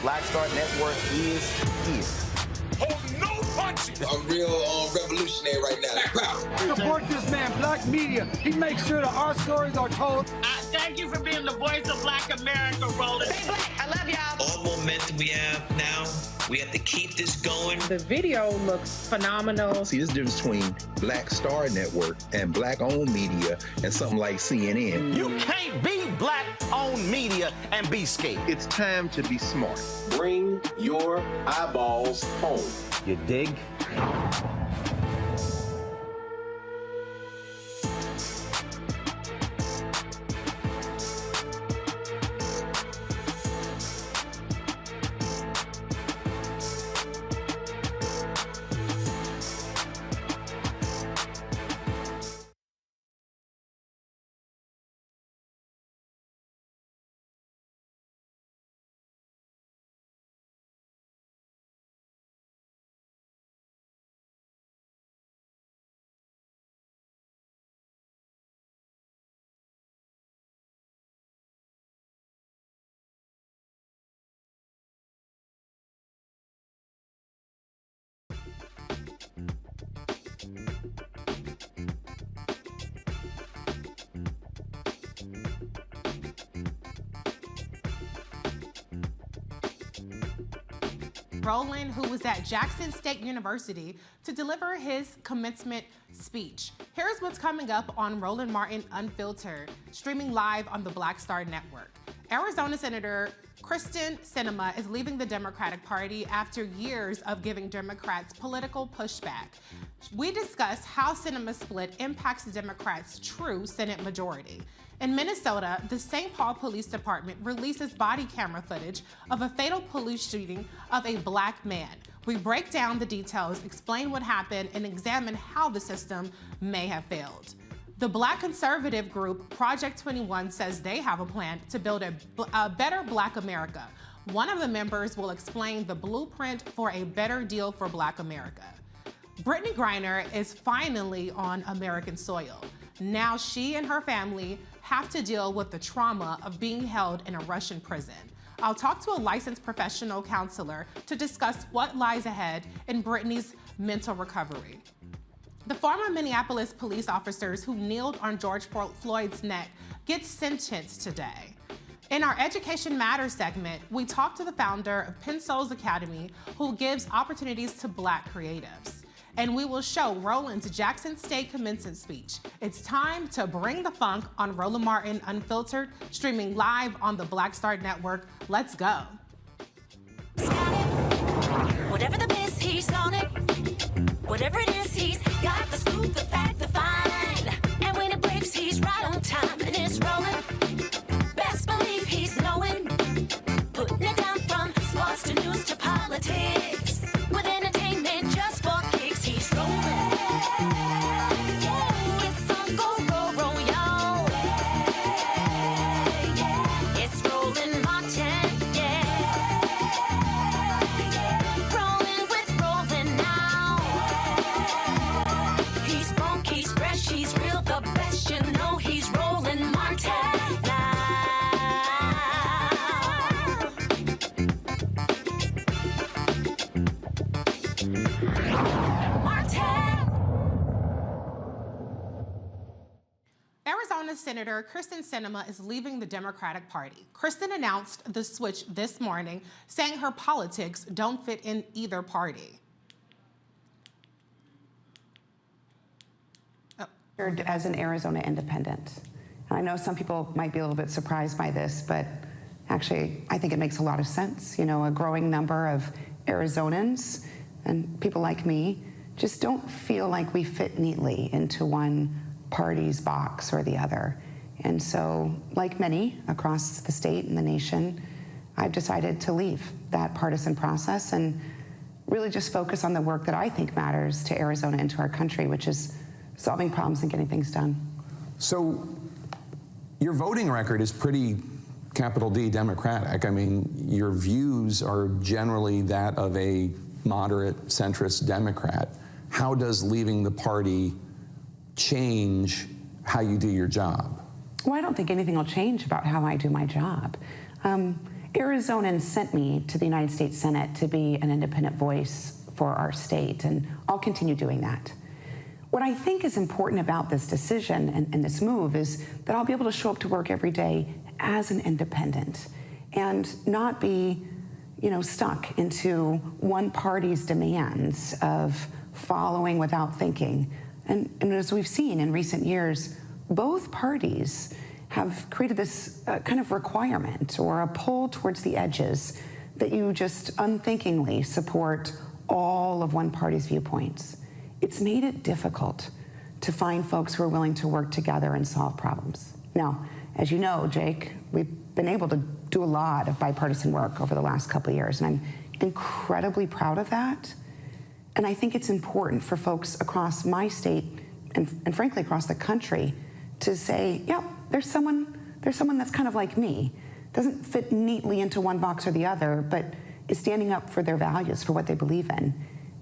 Black Star Network is here. Hold no punches! I'm real revolutionary right now. Black power. Support this man, Black Media. He makes sure that our stories are told. Thank you for being the voice of Black America, Roland. Stay black. I love y'all. All momentum we have now, we have to keep this going. The video looks phenomenal. See, this difference between Black Star Network and Black-owned media and something like CNN. You can't be Black-owned media and be scared. It's time to be smart. Bring your eyeballs home. You dig? Roland, who was at Jackson State University to deliver his commencement speech. Here's what's coming up on Roland Martin Unfiltered, streaming live on the Black Star Network. Arizona Senator Kyrsten Sinema is leaving the Democratic Party after years of giving Democrats political pushback. We discuss how Sinema's split impacts the Democrats' true Senate majority. In Minnesota, the St. Paul Police Department releases body camera footage of a fatal police shooting of a black man. We break down the details, explain what happened, and examine how the system may have failed. The Black conservative group Project 21 says they have a plan to build a better Black America. One of the members will explain the blueprint for a better deal for Black America. Brittney Griner is finally on American soil. Now she and her family have to deal with the trauma of being held in a Russian prison. I'll talk to a licensed professional counselor to discuss what lies ahead in Brittney's mental recovery. The former Minneapolis police officers who kneeled on George Floyd's neck get sentenced today. In our Education Matters segment, we talk to the founder of Penn Souls Academy, who gives opportunities to Black creatives. And we will show Roland's Jackson State commencement speech. It's time to bring the funk on Roland Martin Unfiltered, streaming live on the Black Star Network. Let's go. Whatever the biz, he's on it. Whatever it is, he's got the scoop, the fact, the find. And when it breaks, he's right on time and it's rolling. Best believe he's knowing. Putting it down from sports to news to politics. With entertainment just for kicks, he's rolling. It's on go, roll, roll, y'all. It's Roland Martin, yeah. Rolling with Roland now. He's funk, he's fresh, he's real, the best, you know he's Roland Martin now. Arizona Senator Kyrsten Sinema is leaving the Democratic Party. Kyrsten announced the switch this morning, saying her politics don't fit in either party. As an Arizona independent. I know some people might be a little bit surprised by this, but actually I think it makes a lot of sense. You know, a growing number of Arizonans and people like me just don't feel like we fit neatly into one party's box or the other. And so, like many across the state and the nation, I've decided to leave that partisan process and really just focus on the work that I think matters to Arizona and to our country, which is solving problems and getting things done. So your voting record is pretty capital D Democratic. I mean, your views are generally that of a moderate centrist Democrat. How does leaving the party change how you do your job? Well, I don't think anything will change about how I do my job. Arizonans sent me to the United States Senate to be an independent voice for our state, and I'll continue doing that. What I think is important about this decision and this move is that I'll be able to show up to work every day as an independent and not be, you know, stuck into one party's demands of following without thinking. And as we've seen in recent years, both parties have created this kind of requirement or a pull towards the edges that you just unthinkingly support all of one party's viewpoints. It's made it difficult to find folks who are willing to work together and solve problems. Now, as you know, Jake, we've been able to do a lot of bipartisan work over the last couple of years, and I'm incredibly proud of that. And I think it's important for folks across my state and frankly across the country to say, yeah, there's someone that's kind of like me, doesn't fit neatly into one box or the other, but is standing up for their values, for what they believe in,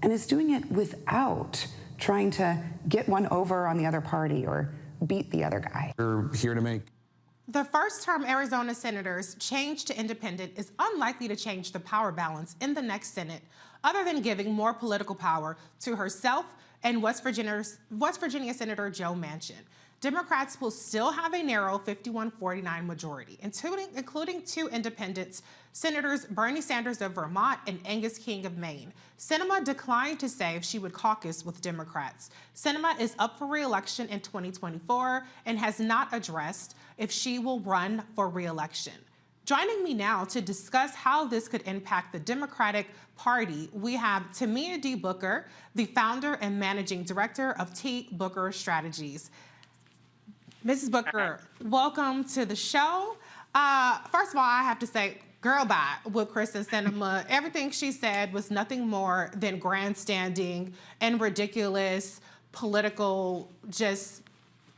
and is doing it without trying to get one over on the other party or beat the other guy. You're here to make The first-term Arizona senators' change to independent is unlikely to change the power balance in the next Senate, other than giving more political power to herself and West Virginia Senator Joe Manchin. Democrats will still have a narrow 51-49 majority, including two independents, Senators Bernie Sanders of Vermont and Angus King of Maine. Sinema declined to say if she would caucus with Democrats. Sinema is up for re-election in 2024 and has not addressed if she will run for re-election. Joining me now to discuss how this could impact the Democratic Party, we have Tamia D. Booker, the founder and managing director of T. Booker Strategies. Mrs. Booker, welcome to the show. First of all, I have to say, girl bye with Kyrsten Sinema. Everything she said was nothing more than grandstanding and ridiculous political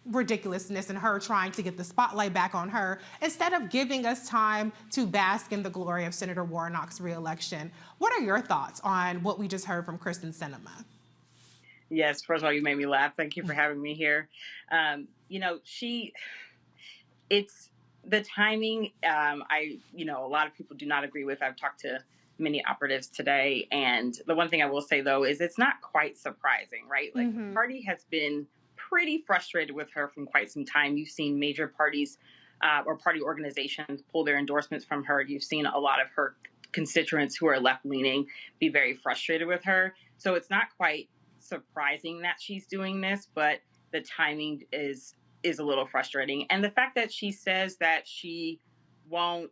ridiculousness, and her trying to get the spotlight back on her instead of giving us time to bask in the glory of Senator Warnock's reelection. What are your thoughts on what we just heard from Kyrsten Sinema? Yes, first of all, you made me laugh. Thank you for having me here. It's the timing. A lot of people do not agree with. I've talked to many operatives today, and the one thing I will say though is it's not quite surprising, right? Like the party has been pretty frustrated with her from quite some time. You've seen major parties or party organizations pull their endorsements from her. You've seen a lot of her constituents who are left-leaning be very frustrated with her. So it's not quite surprising that she's doing this, but the timing is a little frustrating. And the fact that she says that she won't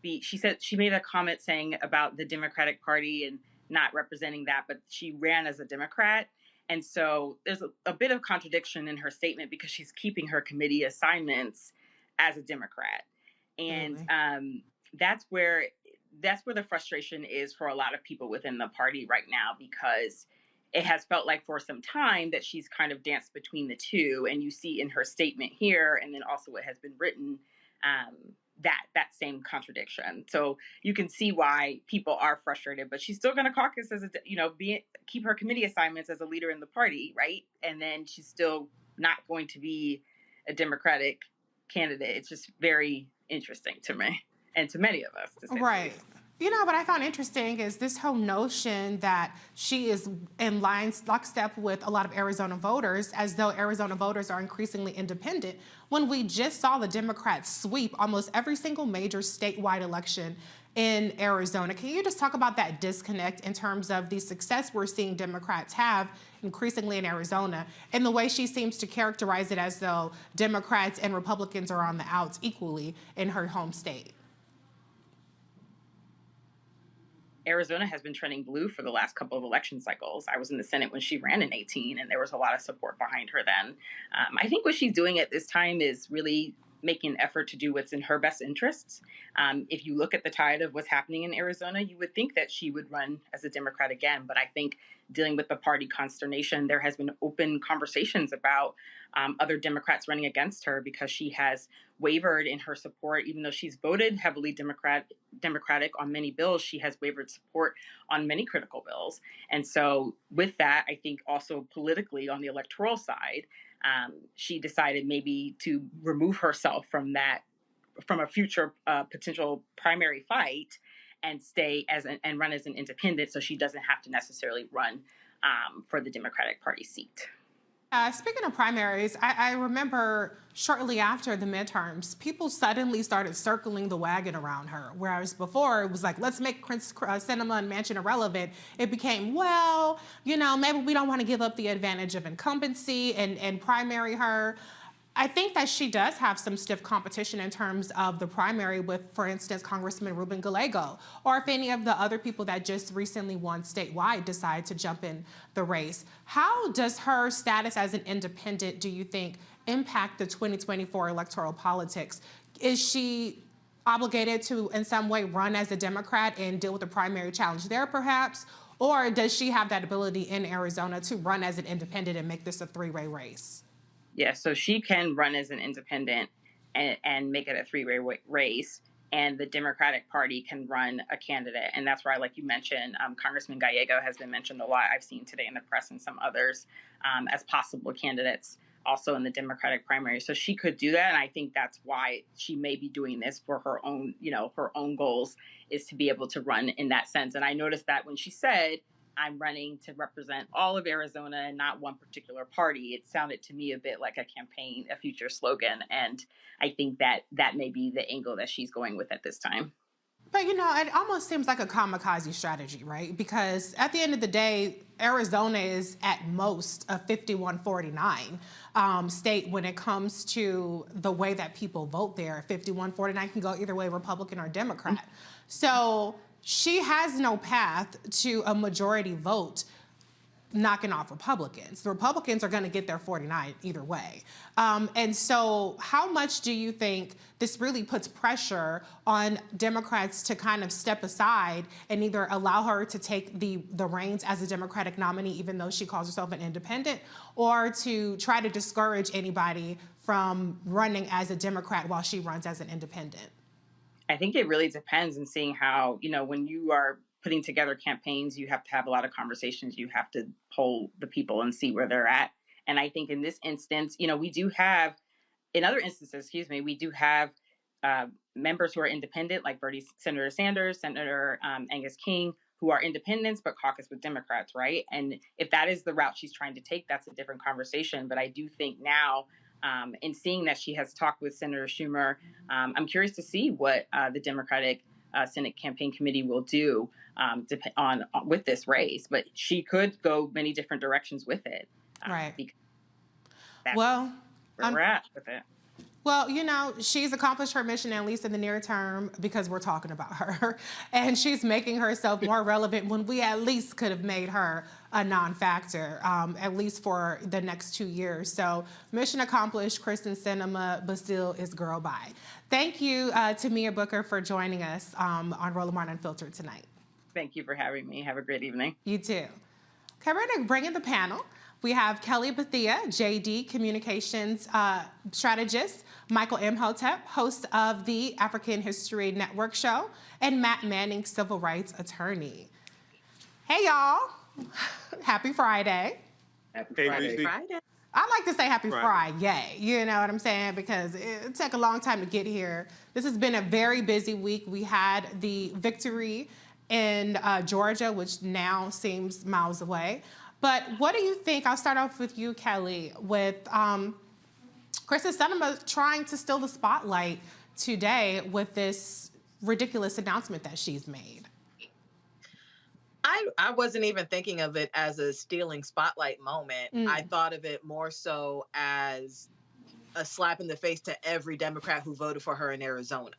she made a comment saying about the Democratic Party and not representing that, but she ran as a Democrat. And so there's a bit of contradiction in her statement because she's keeping her committee assignments as a Democrat. And that's where the frustration is for a lot of people within the party right now, because it has felt like for some time that she's kind of danced between the two. And you see in her statement here, and then also what has been written, that same contradiction. So you can see why people are frustrated, but she's still going to caucus as keep her committee assignments as a leader in the party, right? And then she's still not going to be a Democratic candidate. It's just very interesting to me and to many of us. To say right. What I found interesting is this whole notion that she is in lockstep with a lot of Arizona voters, as though Arizona voters are increasingly independent, when we just saw the Democrats sweep almost every single major statewide election in Arizona. Can you just talk about that disconnect in terms of the success we're seeing Democrats have increasingly in Arizona, and the way she seems to characterize it as though Democrats and Republicans are on the outs equally in her home state? Arizona has been trending blue for the last couple of election cycles. I was in the Senate when she ran in 2018, and there was a lot of support behind her then. I think what she's doing at this time is really making an effort to do what's in her best interests. If you look at the tide of what's happening in Arizona, you would think that she would run as a Democrat again. But I think dealing with the party consternation, there has been open conversations about other Democrats running against her because she has wavered in her support. Even though she's voted heavily Democratic on many bills, she has wavered support on many critical bills. And so with that, I think also politically on the electoral side, she decided maybe to remove herself from a future potential primary fight and stay and run as an independent, so she doesn't have to necessarily run for the Democratic Party seat. Speaking of primaries, I remember shortly after the midterms, people suddenly started circling the wagon around her, whereas before it was like, let's make Sinema and Manchin irrelevant. It became, maybe we don't want to give up the advantage of incumbency and primary her. I think that she does have some stiff competition in terms of the primary with, for instance, Congressman Ruben Gallego, or if any of the other people that just recently won statewide decide to jump in the race. How does her status as an independent, do you think, impact the 2024 electoral politics? Is she obligated to, in some way, run as a Democrat and deal with the primary challenge there, perhaps? Or does she have that ability in Arizona to run as an independent and make this a three-way race? Yeah, so she can run as an independent and make it a three-way race, and the Democratic Party can run a candidate. And that's why, like you mentioned, Congressman Gallego has been mentioned a lot. I've seen today in the press and some others as possible candidates also in the Democratic primary. So she could do that. And I think that's why she may be doing this for her own, her own goals, is to be able to run in that sense. And I noticed that when she said, I'm running to represent all of Arizona and not one particular party, it sounded to me a bit like a future slogan. And I think that may be the angle that she's going with at this time. But, it almost seems like a kamikaze strategy, right? Because at the end of the day, Arizona is at most a 51-49 state when it comes to the way that people vote there. 51-49 can go either way, Republican or Democrat. Mm-hmm. So she has no path to a majority vote knocking off Republicans. The Republicans are going to get their 49 either way. And so how much do you think this really puts pressure on Democrats to kind of step aside and either allow her to take the reins as a Democratic nominee, even though she calls herself an independent, or to try to discourage anybody from running as a Democrat while she runs as an independent? I think it really depends, in seeing how, when you are putting together campaigns, you have to have a lot of conversations. You have to poll the people and see where they're at. And I think in this instance, we do have, in other instances, we do have members who are independent, like Senator Sanders, Senator Angus King, who are independents but caucus with Democrats, right? And if that is the route she's trying to take, that's a different conversation. But I do think now, in seeing that she has talked with Senator Schumer, I'm curious to see what the Democratic Senate Campaign Committee will do with this race. But she could go many different directions with it. Right. That's where we're at with it. Well, she's accomplished her mission, at least in the near term, because we're talking about her. And she's making herself more relevant when we at least could have made her a non-factor, at least for the next 2 years. So mission accomplished, Kyrsten Sinema, but still is girl bye. Thank you to Mia Booker for joining us on Roland Martin Unfiltered tonight. Thank you for having me. Have a great evening. You too. Okay, we're going to bring in the panel. We have Kelly Bethia, JD Communications Strategist, Michael Imhotep, host of the African History Network show, and Matt Manning, Civil Rights Attorney. Hey, y'all. Happy Friday. Happy Friday. I like to say happy Friday, you know what I'm saying? Because it took a long time to get here. This has been a very busy week. We had the victory in Georgia, which now seems miles away. But what do you think? I'll start off with you, Kelly, with Kyrsten Sinema trying to steal the spotlight today with this ridiculous announcement that she's made. I wasn't even thinking of it as a stealing spotlight moment. I thought of it more so as a slap in the face to every Democrat who voted for her in Arizona.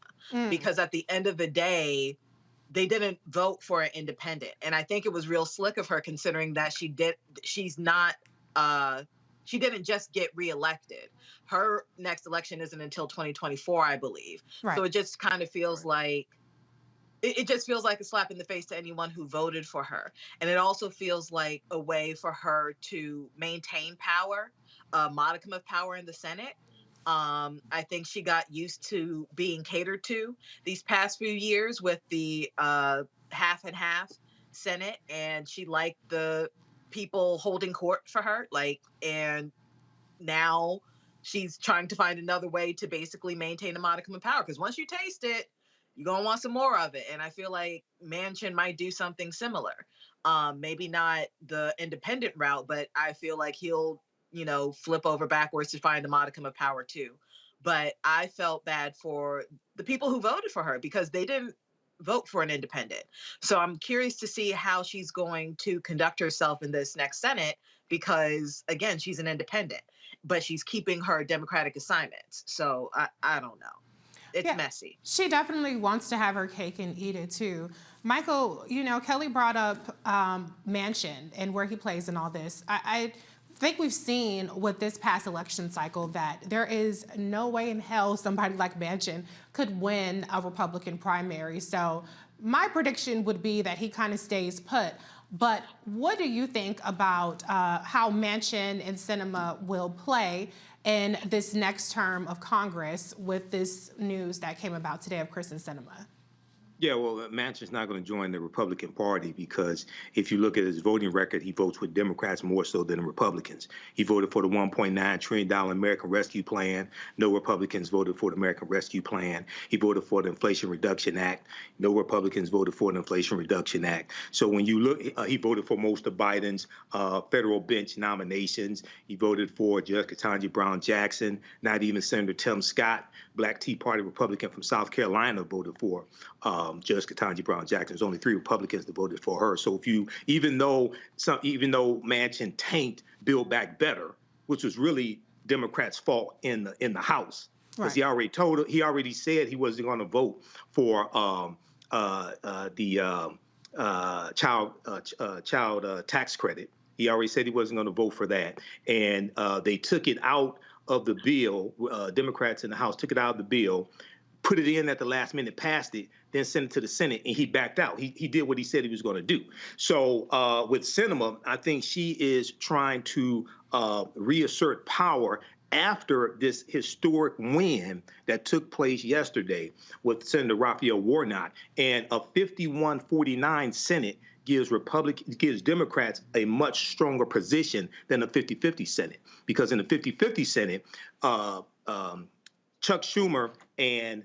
Because at the end of the day, they didn't vote for an independent. And I think it was real slick of her, considering that she didn't just get reelected. Her next election isn't until 2024, I believe. Right. So it just kind of feels like, it just feels like a slap in the face to anyone who voted for her. And it also feels like a way for her to maintain power, a modicum of power in the Senate. I think she got used to being catered to these past few years with the half and half Senate, and she liked the people holding court for her. And now she's trying to find another way to basically maintain a modicum of power. Because once you taste it, you're going to want some more of it. And I feel like Manchin might do something similar. Maybe not the independent route, but I feel like he'll flip over backwards to find a modicum of power too. But I felt bad for the people who voted for her because they didn't vote for an independent. So I'm curious to see how she's going to conduct herself in this next Senate because, again, she's an independent, but she's keeping her Democratic assignments. So I don't know. It's messy. She definitely wants to have her cake and eat it too. Michael, Kelly brought up Manchin and where he plays in all this. I think we've seen with this past election cycle that there is no way in hell somebody like Manchin could win a Republican primary. So my prediction would be that he kind of stays put. But what do you think about how Manchin and Sinema will play in this next term of Congress with this news that came about today of Kyrsten Sinema? Yeah, well, Manchin's not going to join the Republican Party because if you look at his voting record, he votes with Democrats more so than Republicans. He voted for the $1.9 trillion American Rescue Plan. No Republicans voted for the American Rescue Plan. He voted for the Inflation Reduction Act. No Republicans voted for the Inflation Reduction Act. So when you look, he voted for most of Biden's federal bench nominations. He voted for Judge Ketanji Brown Jackson. Not even Senator Tim Scott, Black Tea Party Republican from South Carolina, voted for Judge Ketanji Brown Jackson. There's only 3 Republicans that voted for her. So if you, even though Manchin tanked Build Back Better, which was really Democrats' fault in the House, because he already said he wasn't going to vote for the child tax credit. He already said he wasn't going to vote for that, and they took it out of the bill. Democrats in the House took it out of the bill, put it in at the last minute, passed it, then sent it to the Senate, and he backed out. He did what he said he was going to do. So with Sinema, I think she is trying to reassert power after this historic win that took place yesterday with Senator Raphael Warnock, and a 51-49 Senate gives Democrats a much stronger position than a 50-50 Senate, because in the 50-50 Senate, Chuck Schumer and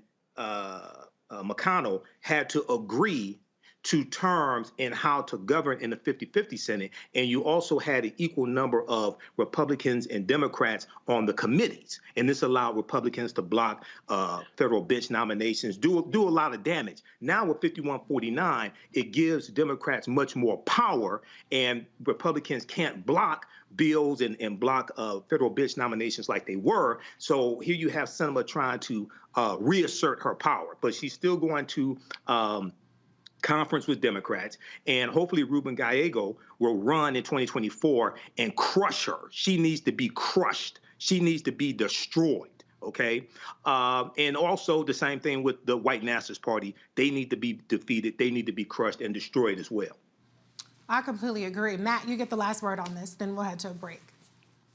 McConnell had to agree to terms in how to govern in the 50-50 Senate, and you also had an equal number of Republicans and Democrats on the committees, and this allowed Republicans to block federal bench nominations, do a lot of damage. Now with 51-49, it gives Democrats much more power, and Republicans can't block bills and block federal bench nominations like they were. So here you have Sinema trying to reassert her power, but she's still going to conference with Democrats, and hopefully Ruben Gallego will run in 2024 and crush her. She needs to be crushed. She needs to be destroyed, okay? And also the same thing with the White Nationalist Party. They need to be defeated. They need to be crushed and destroyed as well. I completely agree. Matt, you get the last word on this, then we'll head to a break.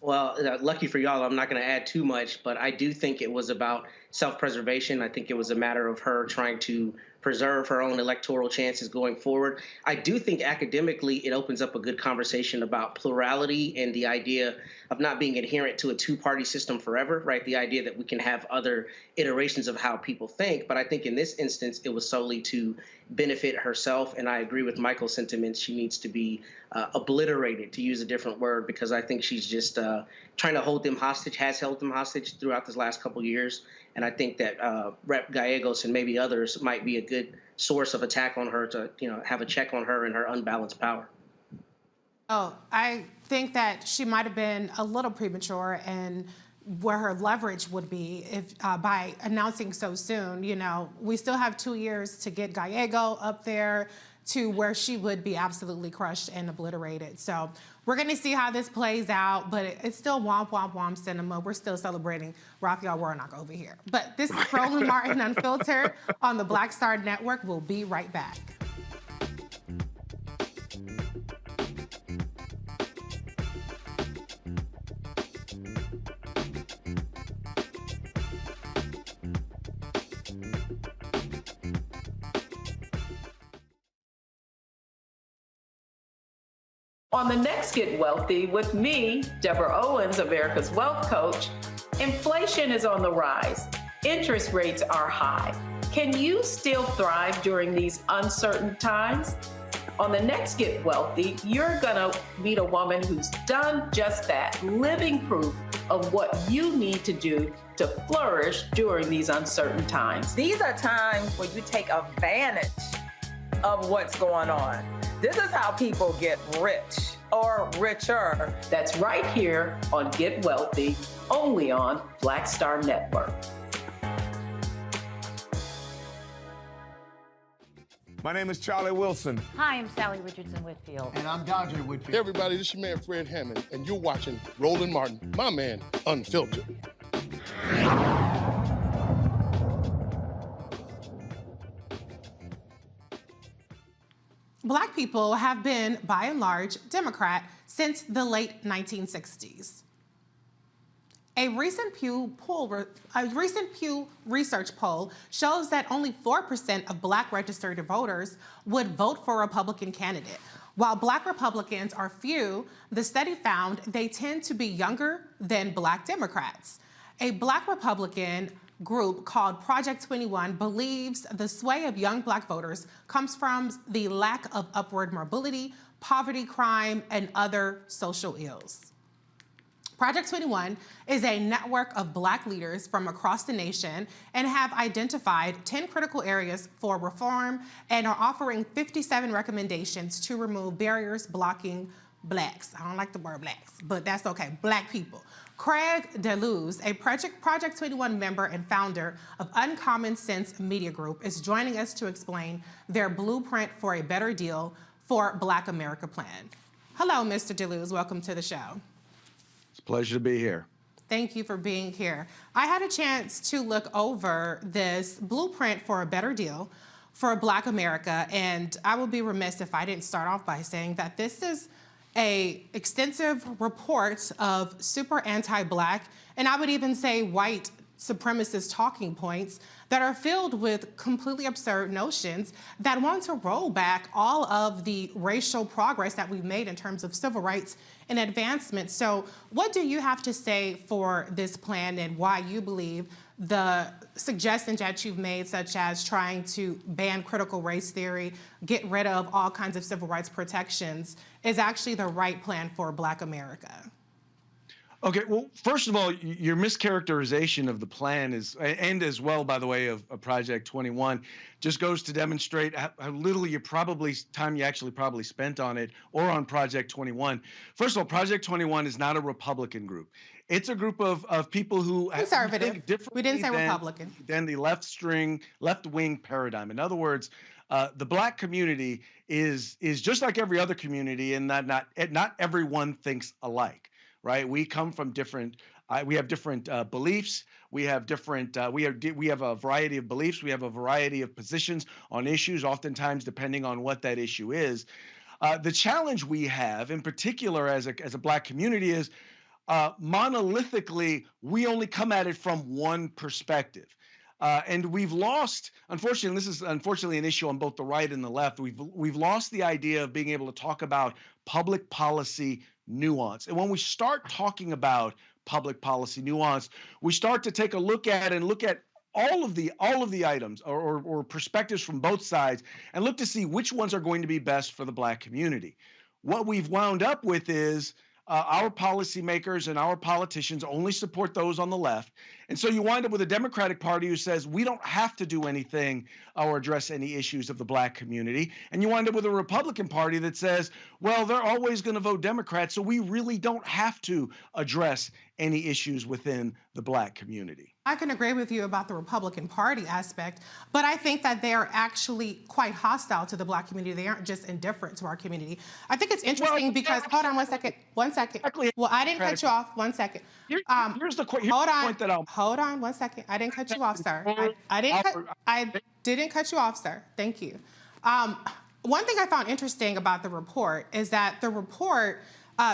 Well, lucky for y'all, I'm not going to add too much, but I do think it was about self-preservation. I think it was a matter of her trying to preserve her own electoral chances going forward. I do think academically it opens up a good conversation about plurality and the idea of not being adherent to a two-party system forever, right? The idea that we can have other iterations of how people think. But I think in this instance, it was solely to benefit herself. And I agree with Michael's sentiments. She needs to be obliterated, to use a different word, because I think she's just trying to hold them hostage, has held them hostage throughout this last couple of years. And I think that Rep. Gallegos and maybe others might be a good source of attack on her to, have a check on her and her unbalanced power. Oh, I think that she might have been a little premature and where her leverage would be if by announcing so soon. We still have 2 years to get Gallego up there to where she would be absolutely crushed and obliterated. So we're going to see how this plays out, but it's still womp, womp, womp Sinema. We're still celebrating Raphael Warnock over here. But this is Roland Martin Unfiltered on the Black Star Network. We'll be right back. On the next Get Wealthy with me, Deborah Owens, America's Wealth Coach, inflation is on the rise. Interest rates are high. Can you still thrive during these uncertain times? On the next Get Wealthy, you're gonna meet a woman who's done just that, living proof of what you need to do to flourish during these uncertain times. These are times where you take advantage of what's going on. This is how people get rich or richer. That's right here on Get Wealthy, only on Black Star Network. My name is Charlie Wilson. Hi, I'm Sally Richardson Whitfield. And I'm Dodger Whitfield. Hey everybody, this is your man Fred Hammond, and you're watching Roland Martin, my man, Unfiltered. Black people have been, by and large, Democrat since the late 1960s. A recent Pew Research poll shows that only 4% of Black registered voters would vote for a Republican candidate. While Black Republicans are few, the study found they tend to be younger than Black Democrats. A Black Republican group called Project 21 believes the sway of young Black voters comes from the lack of upward mobility, poverty, crime, and other social ills. Project 21 is a network of Black leaders from across the nation and have identified 10 critical areas for reform and are offering 57 recommendations to remove barriers blocking Blacks. I don't like the word Blacks, but that's okay, Black people. Craig DeLuz, a Project 21 member and founder of Uncommon Sense Media Group, is joining us to explain their blueprint for a better deal for Black America plan. Hello, Mr. DeLuz, welcome to the show. It's a pleasure to be here. Thank you for being here. I had a chance to look over this blueprint for a better deal for Black America, and I would be remiss if I didn't start off by saying that this is an extensive report of super anti-Black, and I would even say white supremacist talking points that are filled with completely absurd notions that want to roll back all of the racial progress that we've made in terms of civil rights and advancement. So what do you have to say for this plan and why you believe the suggestions that you've made, such as trying to ban critical race theory, get rid of all kinds of civil rights protections, is actually the right plan for Black America? Okay, well, first of all, your mischaracterization of the plan is, and as well, by the way, of Project 21, just goes to demonstrate how little you probably spent on it or on Project 21. First of all, Project 21 is not a Republican group. It's a group of people who conservative. Think differently. We didn't say Republican. Than the left-wing paradigm. In other words, the Black community is just like every other community in that not everyone thinks alike. Right, we come from different. We have different beliefs. We have different. We have a variety of beliefs. We have a variety of positions on issues. Oftentimes, depending on what that issue is, the challenge we have, in particular, as a Black community, is monolithically we only come at it from one perspective. And we've lost, unfortunately, this is unfortunately an issue on both the right and the left. We've lost the idea of being able to talk about public policy nuance. And when we start talking about public policy nuance, we start to take a look at all of the items or perspectives from both sides and look to see which ones are going to be best for the Black community. What we've wound up with is our policymakers and our politicians only support those on the left. And so you wind up with a Democratic Party who says we don't have to do anything or address any issues of the Black community. And you wind up with a Republican Party that says, well, they're always going to vote Democrat, so we really don't have to address any issues within the Black community. I can agree with you about the Republican Party aspect, but I think that they are actually quite hostile to the Black community. They aren't just indifferent to our community. I think it's interesting because, hold on one second. Well, I didn't cut you off. 1 second. Here's the point that I'll... Hold on 1 second. I didn't cut you off, sir. I didn't cut you off, sir. Thank you. One thing I found interesting about the report is that the report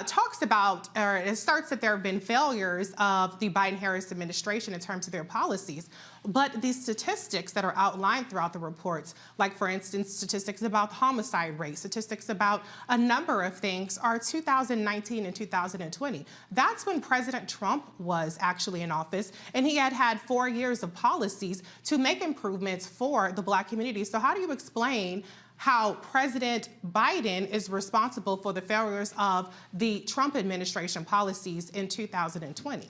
talks about, or it starts that there have been failures of the Biden-Harris administration in terms of their policies. But the statistics that are outlined throughout the reports, like, for instance, statistics about homicide rate, statistics about a number of things, are 2019 and 2020. That's when President Trump was actually in office, and he had 4 years of policies to make improvements for the Black community. So how do you explain how President Biden is responsible for the failures of the Trump administration policies in 2020?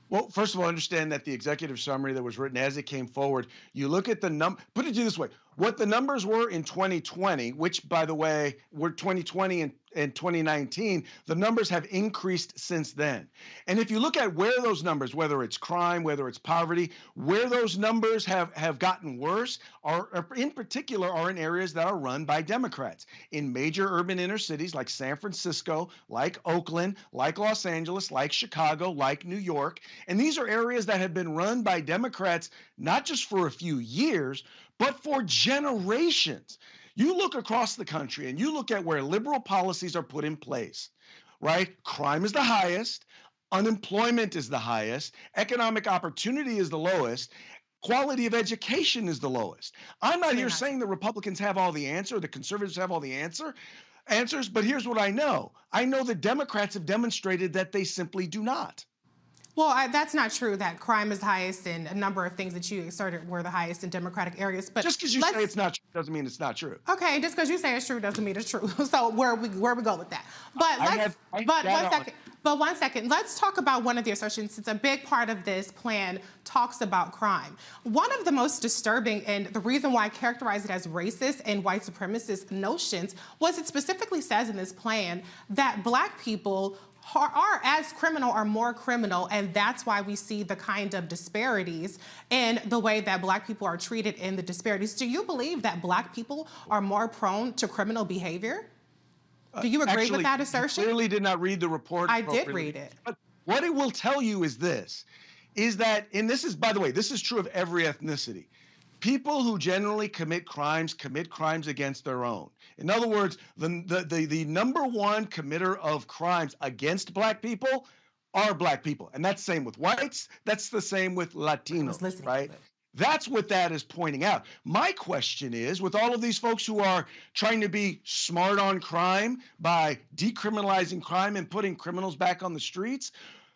Well, first of all, understand that the executive summary that was written as it came forward, you look at the put it this way, what the numbers were in 2020, which, by the way, were 2020 and 2019, the numbers have increased since then. And if you look at where those numbers, whether it's crime, whether it's poverty, where those numbers have gotten worse, are in particular are in areas that are run by Democrats. In major urban inner cities like San Francisco, like Oakland, like Los Angeles, like Chicago, like New York. And these are areas that have been run by Democrats, not just for a few years, but for generations. You look across the country and you look at where liberal policies are put in place, right? Crime is the highest, unemployment is the highest, economic opportunity is the lowest, quality of education is the lowest. I'm not here saying the Republicans have all the answer, the conservatives have all the answers, but here's what I know. I know the Democrats have demonstrated that they simply do not. Well, that's not true that crime is highest and a number of things that you asserted were the highest in Democratic areas. But just because you say it's not true doesn't mean it's not true. Okay, just because you say it's true doesn't mean it's true. So where we go with that? But one second, let's talk about one of the assertions, since a big part of this plan talks about crime. One of the most disturbing, and the reason why I characterize it as racist and white supremacist notions, was it specifically says in this plan that Black people are as criminal or more criminal, and that's why we see the kind of disparities in the way that Black people are treated in the disparities. Do you believe that Black people are more prone to criminal behavior? Do you agree with that assertion? You clearly did not read the report. I did read it. But what it will tell you is this, is that, and this is, by the way, this is true of every ethnicity. People who generally commit crimes against their own. In other words, the number one committer of crimes against Black people are Black people. And that's the same with whites. That's the same with Latinos, right? That's what that is pointing out. My question is, with all of these folks who are trying to be smart on crime by decriminalizing crime and putting criminals back on the streets,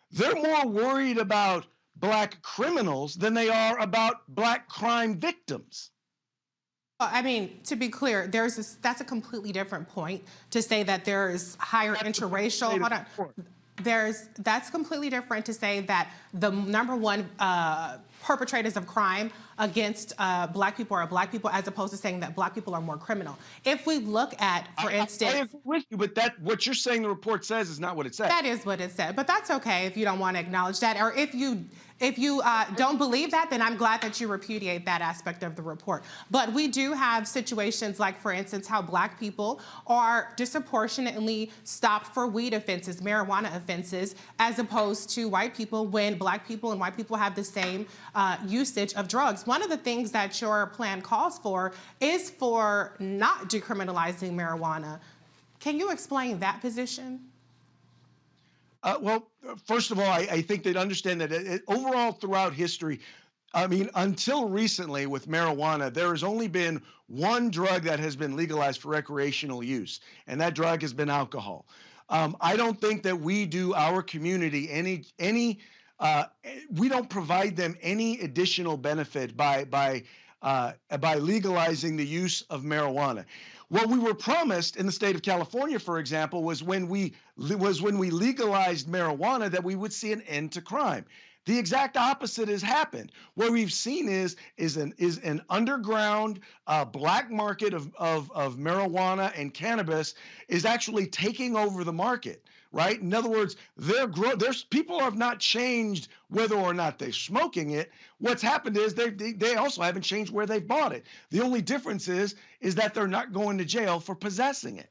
they're more worried about Black criminals than they are about Black crime victims. I mean, to be clear, that's a completely different point to say that there is higher interracial. Hold on. That's completely different to say that the number one perpetrators of crime against Black people are Black people, as opposed to saying that Black people are more criminal. If we look at, for instance, I agree with you, but what you're saying the report says is not what it says. That is what it said, but that's okay if you don't want to acknowledge that, or if you don't believe that, then I'm glad that you repudiate that aspect of the report. But we do have situations like, for instance, how Black people are disproportionately stopped for weed offenses, marijuana offenses, as opposed to white people, when Black people and white people have the same usage of drugs. One of the things that your plan calls for is for not decriminalizing marijuana. Can you explain that position? Well, first of all, I think they'd understand that overall throughout history, I mean, until recently with marijuana, there has only been one drug that has been legalized for recreational use, and that drug has been alcohol. I don't think that we do our community we don't provide them any additional benefit by legalizing the use of marijuana. What we were promised in the state of California, for example, was when we legalized marijuana that we would see an end to crime. The exact opposite has happened. What we've seen is an underground black market of marijuana and cannabis is actually taking over the market, right? In other words, people have not changed whether or not they're smoking it. What's happened is they also haven't changed where they've bought it. The only difference is that they're not going to jail for possessing it.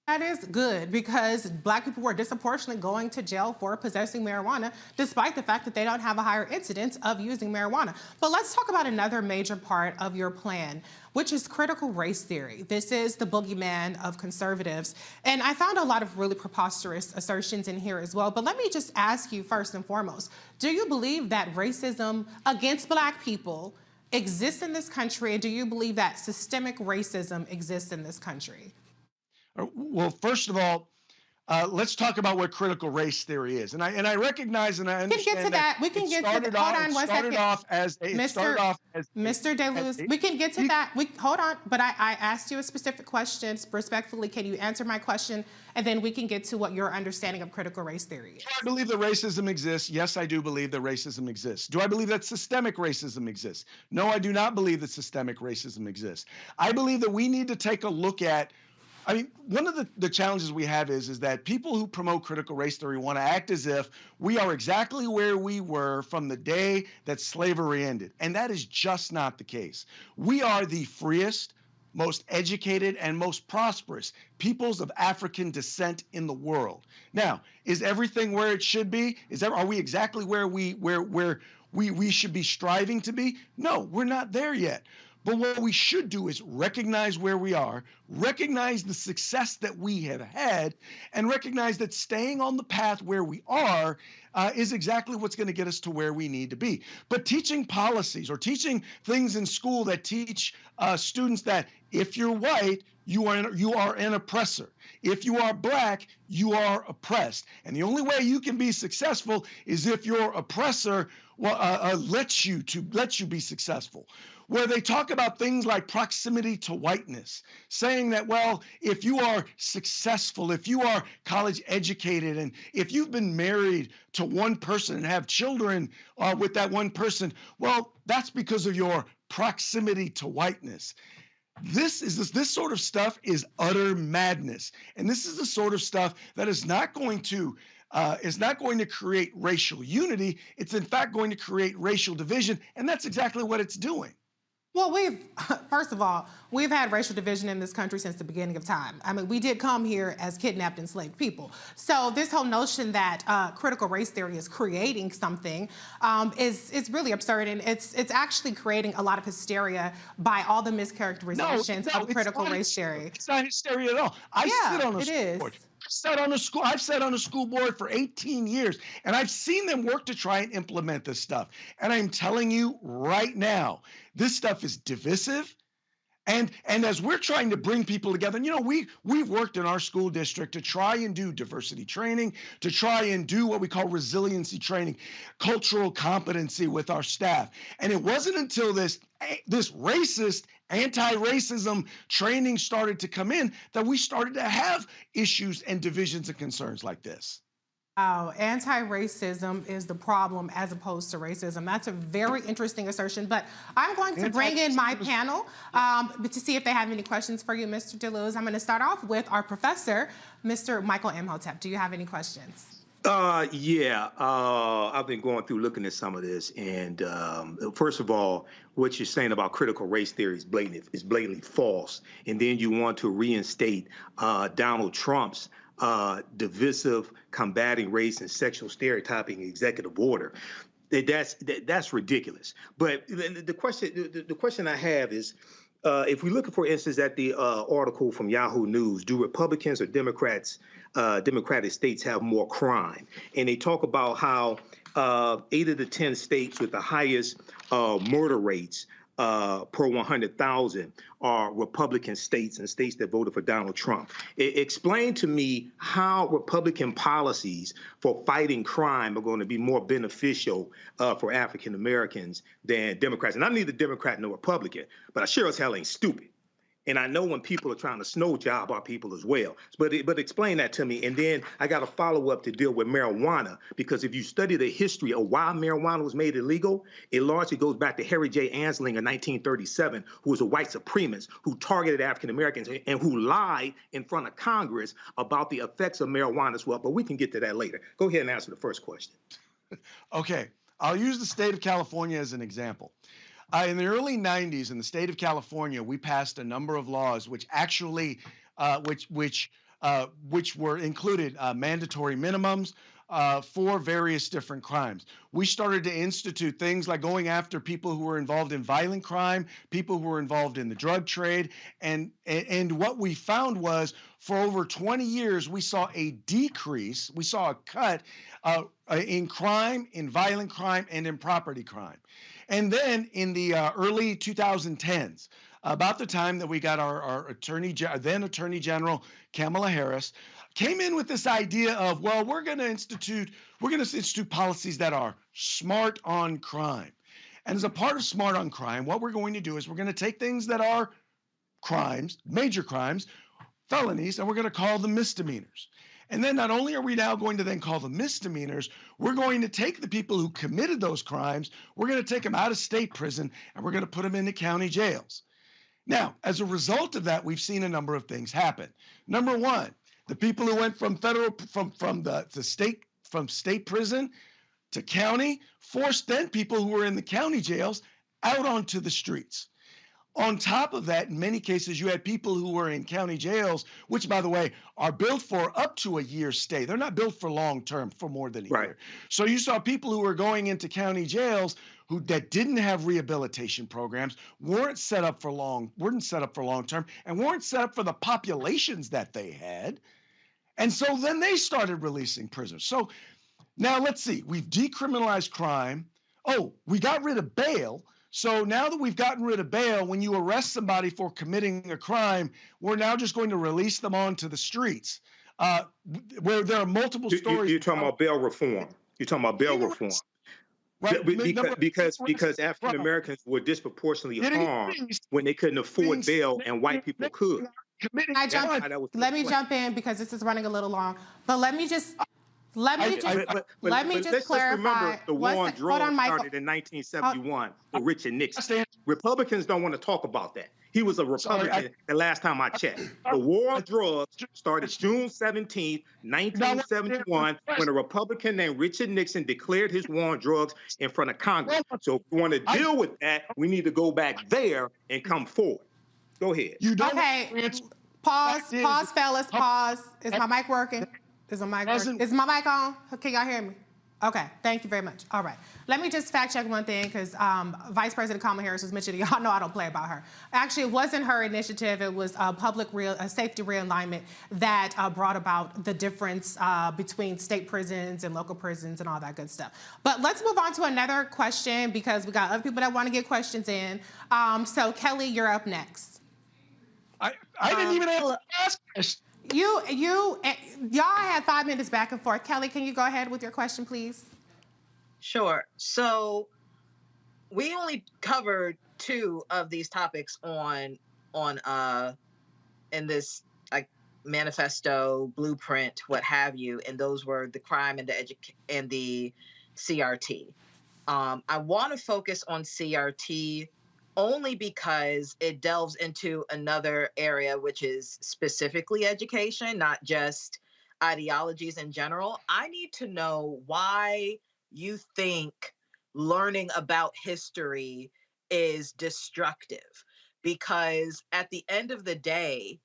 That is good, because Black people were disproportionately going to jail for possessing marijuana, despite the fact that they don't have a higher incidence of using marijuana. But let's talk about another major part of your plan, which is critical race theory. This is the boogeyman of conservatives. And I found a lot of really preposterous assertions in here as well. But let me just ask you first and foremost, do you believe that racism against Black people exists in this country? And do you believe that systemic racism exists in this country? Well, first of all, let's talk about what critical race theory is. And I recognize and I understand we can get to that. We can get to that. Hold on one second. Mr. DeLuz, we can get to that. Hold on. But I asked you a specific question. Respectfully, can you answer my question? And then we can get to what your understanding of critical race theory is. Do I believe that racism exists? Yes, I do believe that racism exists. Do I believe that systemic racism exists? No, I do not believe that systemic racism exists. I believe that we need to take a look at, I mean, one of the challenges we have is that people who promote critical race theory want to act as if we are exactly where we were from the day that slavery ended. And that is just not the case. We are the freest, most educated, and most prosperous peoples of African descent in the world. Now, is everything where it should be? Are we exactly where we should be striving to be? No, we're not there yet. But what we should do is recognize where we are, recognize the success that we have had, and recognize that staying on the path where we are is exactly what's going to get us to where we need to be. But teaching policies or teaching things in school that teach students that if you're white, you are an oppressor. If you are black, you are oppressed. And the only way you can be successful is if your oppressor lets you be successful. Where they talk about things like proximity to whiteness, saying that, well, if you are successful, if you are college educated, and if you've been married to one person and have children with that one person, well, that's because of your proximity to whiteness. This sort of stuff is utter madness. And this is the sort of stuff that is not going to create racial unity. It's in fact going to create racial division. And that's exactly what it's doing. Well, first of all, we've had racial division in this country since the beginning of time. I mean, we did come here as kidnapped, enslaved people. So this whole notion that critical race theory is creating something is really absurd, and it's actually creating a lot of hysteria by all the mischaracterizations of critical race theory. It's not hysteria at all. I've sat on a school board for 18 years, and I've seen them work to try and implement this stuff. And I'm telling you right now, this stuff is divisive. And as we're trying to bring people together, and we've worked in our school district to try and do diversity training, to try and do what we call resiliency training, cultural competency with our staff. And it wasn't until this racist, anti-racism training started to come in that we started to have issues and divisions and concerns like this. Oh, anti-racism is the problem as opposed to racism. That's a very interesting assertion, but I'm going to bring in my panel to see if they have any questions for you, Mr. DeLuz. I'm going to start off with our professor, Mr. Michael Imhotep. Do you have any questions? I've been going through looking at some of this, and first of all, what you're saying about critical race theory is blatantly false. And then you want to reinstate Donald Trump's divisive, combating race and sexual stereotyping executive order. That's ridiculous. But the question I have is, if we look, for instance, at the article from Yahoo News, do Republicans or Democratic states have more crime? And they talk about how 8 of the 10 states with the highest murder rates per 100,000 are Republican states and states that voted for Donald Trump. Explain to me how Republican policies for fighting crime are going to be more beneficial for African Americans than Democrats. And I'm neither Democrat nor Republican, but I sure as hell ain't stupid. And I know when people are trying to snow job our people as well. But explain that to me. And then I got a follow-up to deal with marijuana, because if you study the history of why marijuana was made illegal, it largely goes back to Harry J. Anslinger in 1937, who was a white supremacist who targeted African Americans and who lied in front of Congress about the effects of marijuana as well. But we can get to that later. Go ahead and answer the first question. Okay. I'll use the state of California as an example. In the early 90s, in the state of California, we passed a number of laws which actually, which were included mandatory minimums for various different crimes. We started to institute things like going after people who were involved in violent crime, people who were involved in the drug trade, and what we found was, for over 20 years, we saw a decrease, we saw a cut in crime, in violent crime, and in property crime. And then in the early 2010s, about the time that we got our then Attorney General Kamala Harris, came in with this idea of, well, we're going to institute policies that are smart on crime. And as a part of smart on crime, what we're going to do is we're going to take things that are crimes, major crimes, felonies, and we're going to call them misdemeanors. And then not only are we now going to then call them misdemeanors, we're going to take the people who committed those crimes, we're going to take them out of state prison, and we're going to put them into county jails. Now, as a result of that, we've seen a number of things happen. Number one, the people who went from state prison to county forced then people who were in the county jails out onto the streets. On top of that, in many cases, you had people who were in county jails, which, by the way, are built for up to a year's stay. They're not built for long term, for more than a year. So you saw people who were going into county jails that didn't have rehabilitation programs, weren't set up for long term, and weren't set up for the populations that they had. And so then they started releasing prisoners. So Now let's see. We've decriminalized crime. Oh, we got rid of bail. So now that we've gotten rid of bail, when you arrest somebody for committing a crime, we're now just going to release them onto the streets. Where there are multiple stories. You're talking about bail reform. You're talking about bail reform. Right. Because African Americans were disproportionately harmed when they couldn't afford bail and white people could. Let me jump in because this is running a little long. But let me just clarify. Let's remember the war on drugs started in 1971 with Richard Nixon. Republicans don't want to talk about that. He was a Republican the last time I checked. The war on drugs started June 17th, 1971, when a Republican named Richard Nixon declared his war on drugs in front of Congress. So if we want to deal with that, we need to go back there and come forward. Go ahead. Okay. Pause, fellas, pause. Is my mic working? Is my mic on? Can y'all hear me? Okay, thank you very much. All right. Let me just fact check one thing because Vice President Kamala Harris was mentioning, y'all know I don't play about her. Actually, it wasn't her initiative. It was safety realignment that brought about the difference between state prisons and local prisons and all that good stuff. But let's move on to another question because we got other people that want to get questions in. So Kelly, you're up next. I didn't even ask questions. Y'all had 5 minutes back and forth. Kelly, can you go ahead with your question, please? Sure. So we only covered 2 of these topics in this manifesto, blueprint, what have you, and those were the crime and the CRT. I want to focus on CRT only because it delves into another area, which is specifically education, not just ideologies in general. I need to know why you think learning about history is destructive. Because at the end of the day,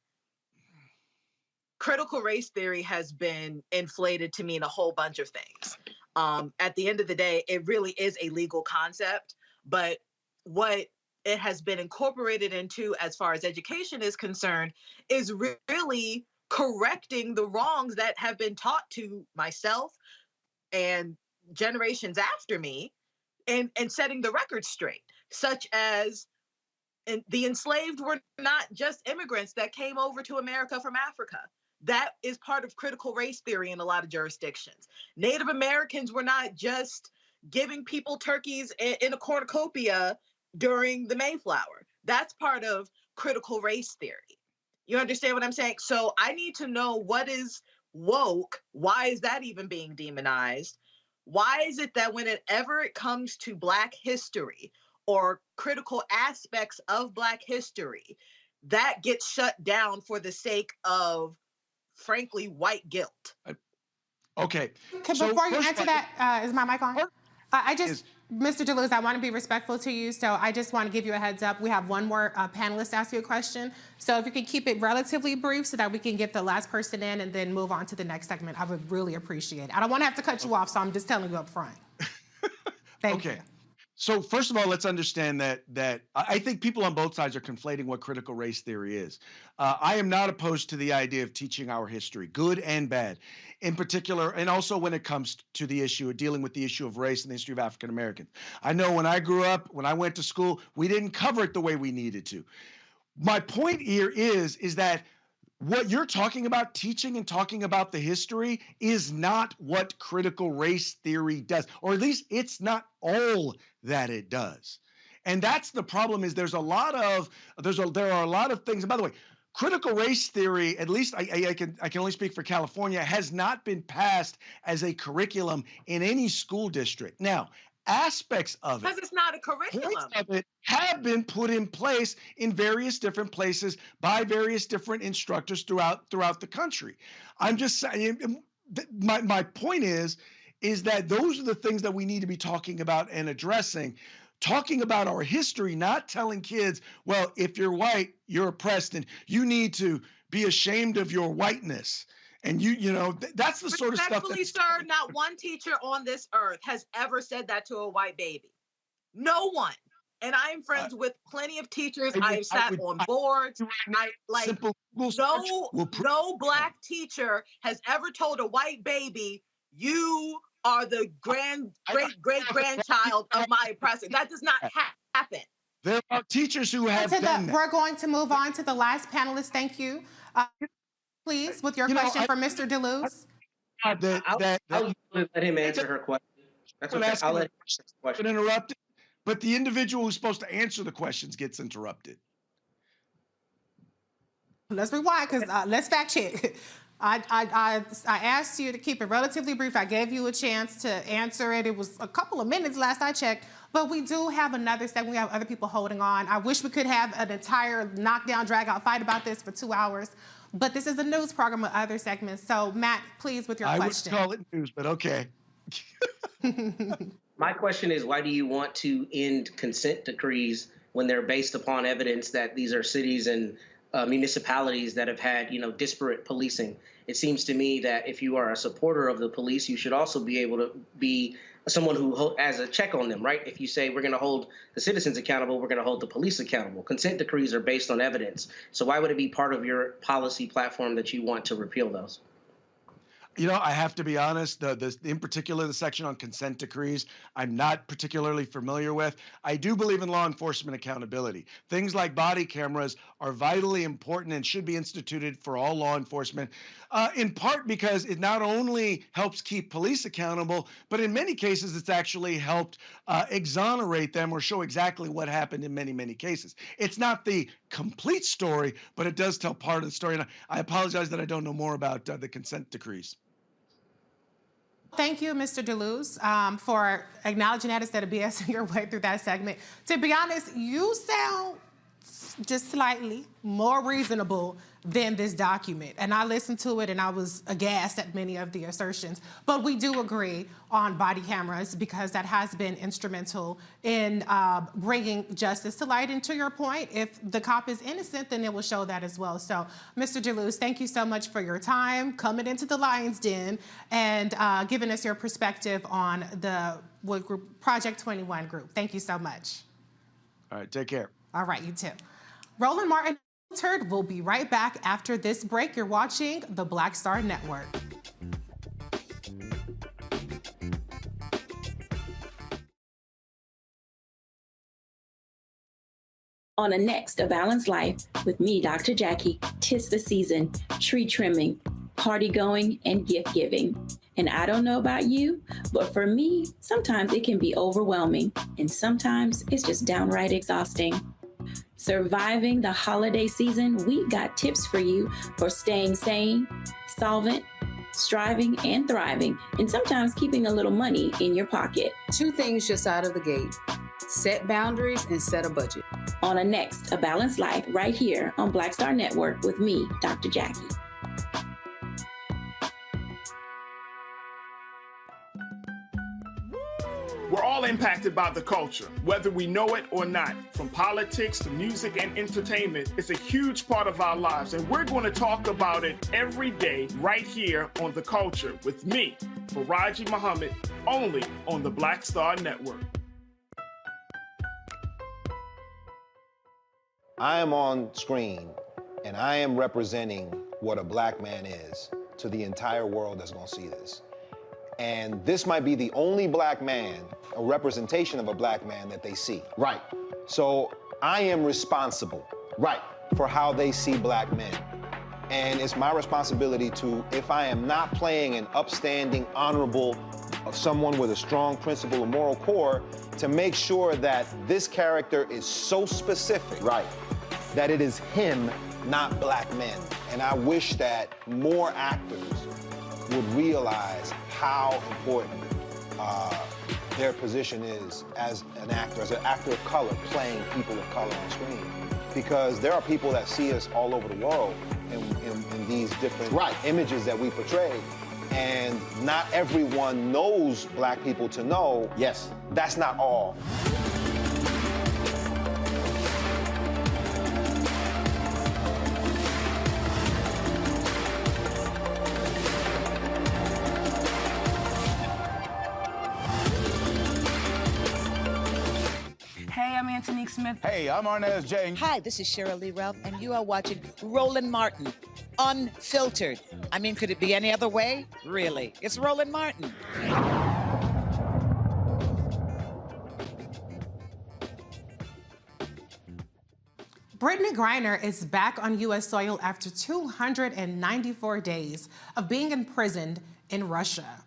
critical race theory has been inflated to mean a whole bunch of things. At the end of the day, it really is a legal concept, but what it has been incorporated into as far as education is concerned is really correcting the wrongs that have been taught to myself and generations after me and setting the record straight, such as the enslaved were not just immigrants that came over to America from Africa. That is part of critical race theory in a lot of jurisdictions. Native Americans were not just giving people turkeys in a cornucopia during the Mayflower. That's part of critical race theory. You understand what I'm saying? So I need to know what is woke. Why is that even being demonized? Why is it that whenever it comes to Black history or critical aspects of Black history, that gets shut down for the sake of, frankly, white guilt? Okay. Before you answer that, is my mic on? Mr. DeLuz, I want to be respectful to you, so I just want to give you a heads up. We have one more panelist ask you a question. So if you can keep it relatively brief so that we can get the last person in and then move on to the next segment, I would really appreciate it. I don't want to have to cut you off, so I'm just telling you up front. Thank you. So first of all, let's understand that I think people on both sides are conflating what critical race theory is. I am not opposed to the idea of teaching our history, good and bad, in particular, and also when it comes to the issue of dealing with the issue of race and the history of African Americans. I know when I grew up, when I went to school, we didn't cover it the way we needed to. My point here is that what you're talking about, teaching and talking about the history, is not what critical race theory does, or at least it's not all that it does. And that's the problem. Is there are a lot of things. And by the way, critical race theory, at least I can only speak for California, has not been passed as a curriculum in any school district. Now, aspects of it, because it's not a curriculum, points of it have been put in place in various different places by various different instructors throughout the country. I'm just saying, my point is that those are the things that we need to be talking about and addressing. Talking about our history, not telling kids, well, if you're white, you're oppressed and you need to be ashamed of your whiteness. And that's the sort of stuff. Respectfully, sir, not one teacher on this earth has ever said that to a white baby. No one. And I am friends with plenty of teachers. I have sat on boards. No Black teacher has ever told a white baby, you are the great-grandchild of my oppressor. That does not happen. There are teachers who have done that. We're going to move on to the last panelist. Thank you. Please, with your question for Mr. DeLuz. I'll let him answer her question. That's okay. I'll let him answer the question. Interrupted, but the individual who's supposed to answer the questions gets interrupted. Let's rewind, because let's fact check. I asked you to keep it relatively brief. I gave you a chance to answer it. It was a couple of minutes last I checked, but we do have another segment. We have other people holding on. I wish we could have an entire knockdown, drag-out fight about this for 2 hours, but this is a news program with other segments. So, Matt, please, with your question. I would call it news, but okay. My question is, why do you want to end consent decrees when they're based upon evidence that these are cities and municipalities that have had, disparate policing? It seems to me that if you are a supporter of the police, you should also be able to be someone who has a check on them, right? If you say we're going to hold the citizens accountable, we're going to hold the police accountable. Consent decrees are based on evidence. So why would it be part of your policy platform that you want to repeal those? I have to be honest, in particular, the section on consent decrees, I'm not particularly familiar with. I do believe in law enforcement accountability. Things like body cameras are vitally important and should be instituted for all law enforcement, in part because it not only helps keep police accountable, but in many cases, it's actually helped exonerate them or show exactly what happened in many, many cases. It's not the complete story, but it does tell part of the story. And I apologize that I don't know more about the consent decrees. Thank you, Mr. DeLuz, for acknowledging that instead of BSing your way through that segment. To be honest, you sound just slightly more reasonable than this document. And I listened to it and I was aghast at many of the assertions. But we do agree on body cameras because that has been instrumental in bringing justice to light. And to your point, if the cop is innocent, then it will show that as well. So, Mr. DeLuz, thank you so much for your time, coming into the Lion's Den and giving us your perspective on the Project 21 group. Thank you so much. All right, take care. All right, you too. Roland Martin Unfiltered will be right back after this break. You're watching the Black Star Network. On the next A Balanced Life with me, Dr. Jackie, 'tis the season, tree trimming, party going, and gift giving. And I don't know about you, but for me, sometimes it can be overwhelming, and sometimes it's just downright exhausting. Surviving the holiday season, we got tips for you for staying sane, solvent, striving, and thriving, and sometimes keeping a little money in your pocket. 2 things just out of the gate: set boundaries and set a budget. On the next A Balanced Life, right here on Black Star Network with me, Dr. Jackie. We're all impacted by the culture, whether we know it or not. From politics to music and entertainment, it's a huge part of our lives, and we're going to talk about it every day right here on The Culture with me, Faraji Muhammad, only on the Black Star Network. I am on screen, and I am representing what a black man is to the entire world that's going to see this. And this might be the only black man, a representation of a black man that they see. Right. So I am responsible, right, for how they see black men. And it's my responsibility to, if I am not playing an upstanding, honorable, someone with a strong principle or moral core, to make sure that this character is so specific, right, that it is him, not black men. And I wish that more actors would realize how important their position is as an actor of color, playing people of color on screen. Because there are people that see us all over the world in these different images that we portray. And not everyone knows black people to know, yes, that's not all. Hey, I'm Antonique Smith. Hey, I'm Arnez J. Hi, this is Cheryl Lee Ralph, and you are watching Roland Martin, Unfiltered. I mean, could it be any other way? Really, it's Roland Martin. Brittney Griner is back on U.S. soil after 294 days of being imprisoned in Russia.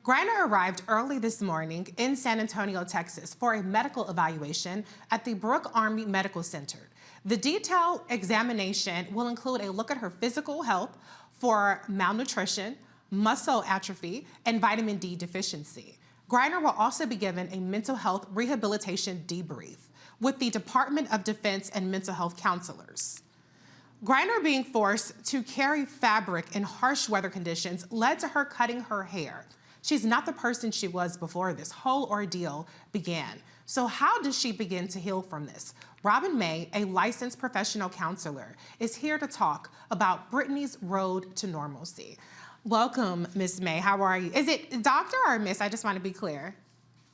Griner arrived early this morning in San Antonio, Texas, for a medical evaluation at the Brooke Army Medical Center. The detailed examination will include a look at her physical health for malnutrition, muscle atrophy, and vitamin D deficiency. Griner will also be given a mental health rehabilitation debrief with the Department of Defense and mental health counselors. Griner being forced to carry fabric in harsh weather conditions led to her cutting her hair. She's not the person she was before this whole ordeal began. So how does she begin to heal from this? Robin May, a licensed professional counselor, is here to talk about Brittney's road to normalcy. Welcome, Ms. May. How are you? Is it doctor or miss? I just want to be clear.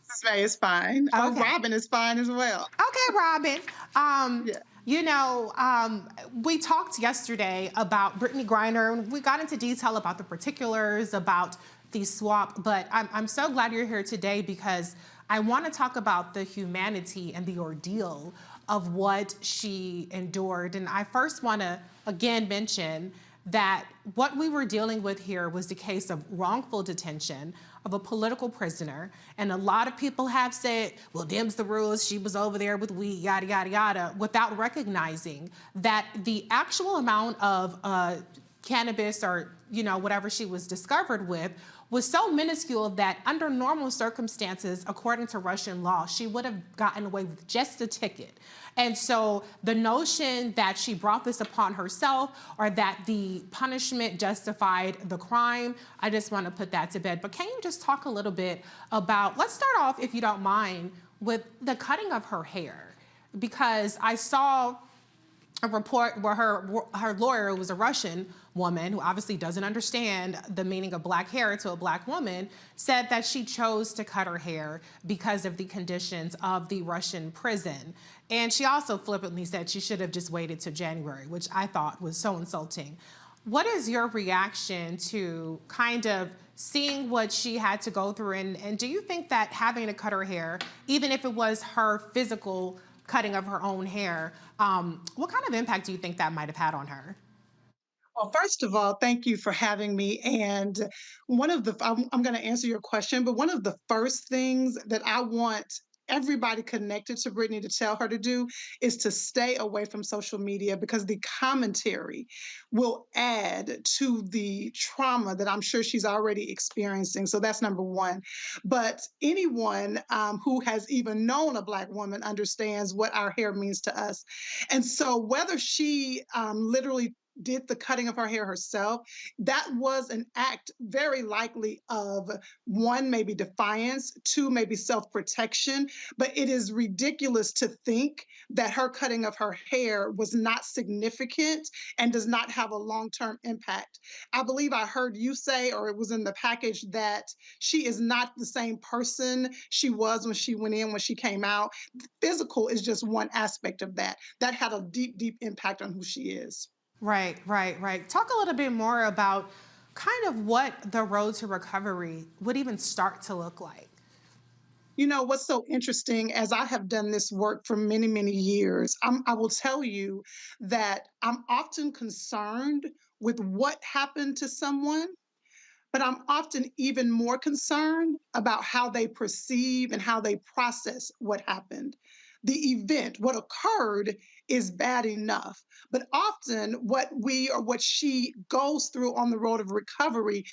Ms. May is fine. Okay. Oh, Robin is fine as well. Okay, Robin. Yeah. You know, we talked yesterday about Brittney Griner, and we got into detail about the particulars, about the swap, but I'm so glad you're here today because I want to talk about the humanity and the ordeal of what she endured. And I first want to, again, mention that what we were dealing with here was the case of wrongful detention of a political prisoner. And a lot of people have said, well, Dems the rules, she was over there with weed, yada, yada, yada, without recognizing that the actual amount of cannabis or, you know, whatever she was discovered with was so minuscule that under normal circumstances, according to Russian law, she would have gotten away with just a ticket. And so the notion that she brought this upon herself or that the punishment justified the crime, I just want to put that to bed. But can you just talk a little bit about, let's start off, if you don't mind, with the cutting of her hair. Because I saw a report where her lawyer was a Russian woman who obviously doesn't understand the meaning of black hair to a black woman, said that she chose to cut her hair because of the conditions of the Russian prison. And she also flippantly said she should have just waited till January, which I thought was so insulting. What is your reaction to kind of seeing what she had to go through? And do you think that having to cut her hair, even if it was her physical cutting of her own hair, what kind of impact do you think that might have had on her? Well, first of all, thank you for having me. And I'm going to answer your question, but one of the first things that I want everybody connected to Brittney to tell her to do is to stay away from social media because the commentary will add to the trauma that I'm sure she's already experiencing. So that's number one. But anyone who has even known a Black woman understands what our hair means to us. And so whether she literally did the cutting of her hair herself, that was an act very likely of one, maybe defiance, two, maybe self-protection. But it is ridiculous to think that her cutting of her hair was not significant and does not have a long-term impact. I believe I heard you say, or it was in the package, that she is not the same person she was when she went in, when she came out. Physical is just one aspect of that. That had a deep, deep impact on who she is. Right. Talk a little bit more about kind of what the road to recovery would even start to look like. You know, what's so interesting, as I have done this work for many, many years, I will tell you that I'm often concerned with what happened to someone, but I'm often even more concerned about how they perceive and how they process what happened. The event, what occurred, is bad enough. But often what she goes through on the road of recovery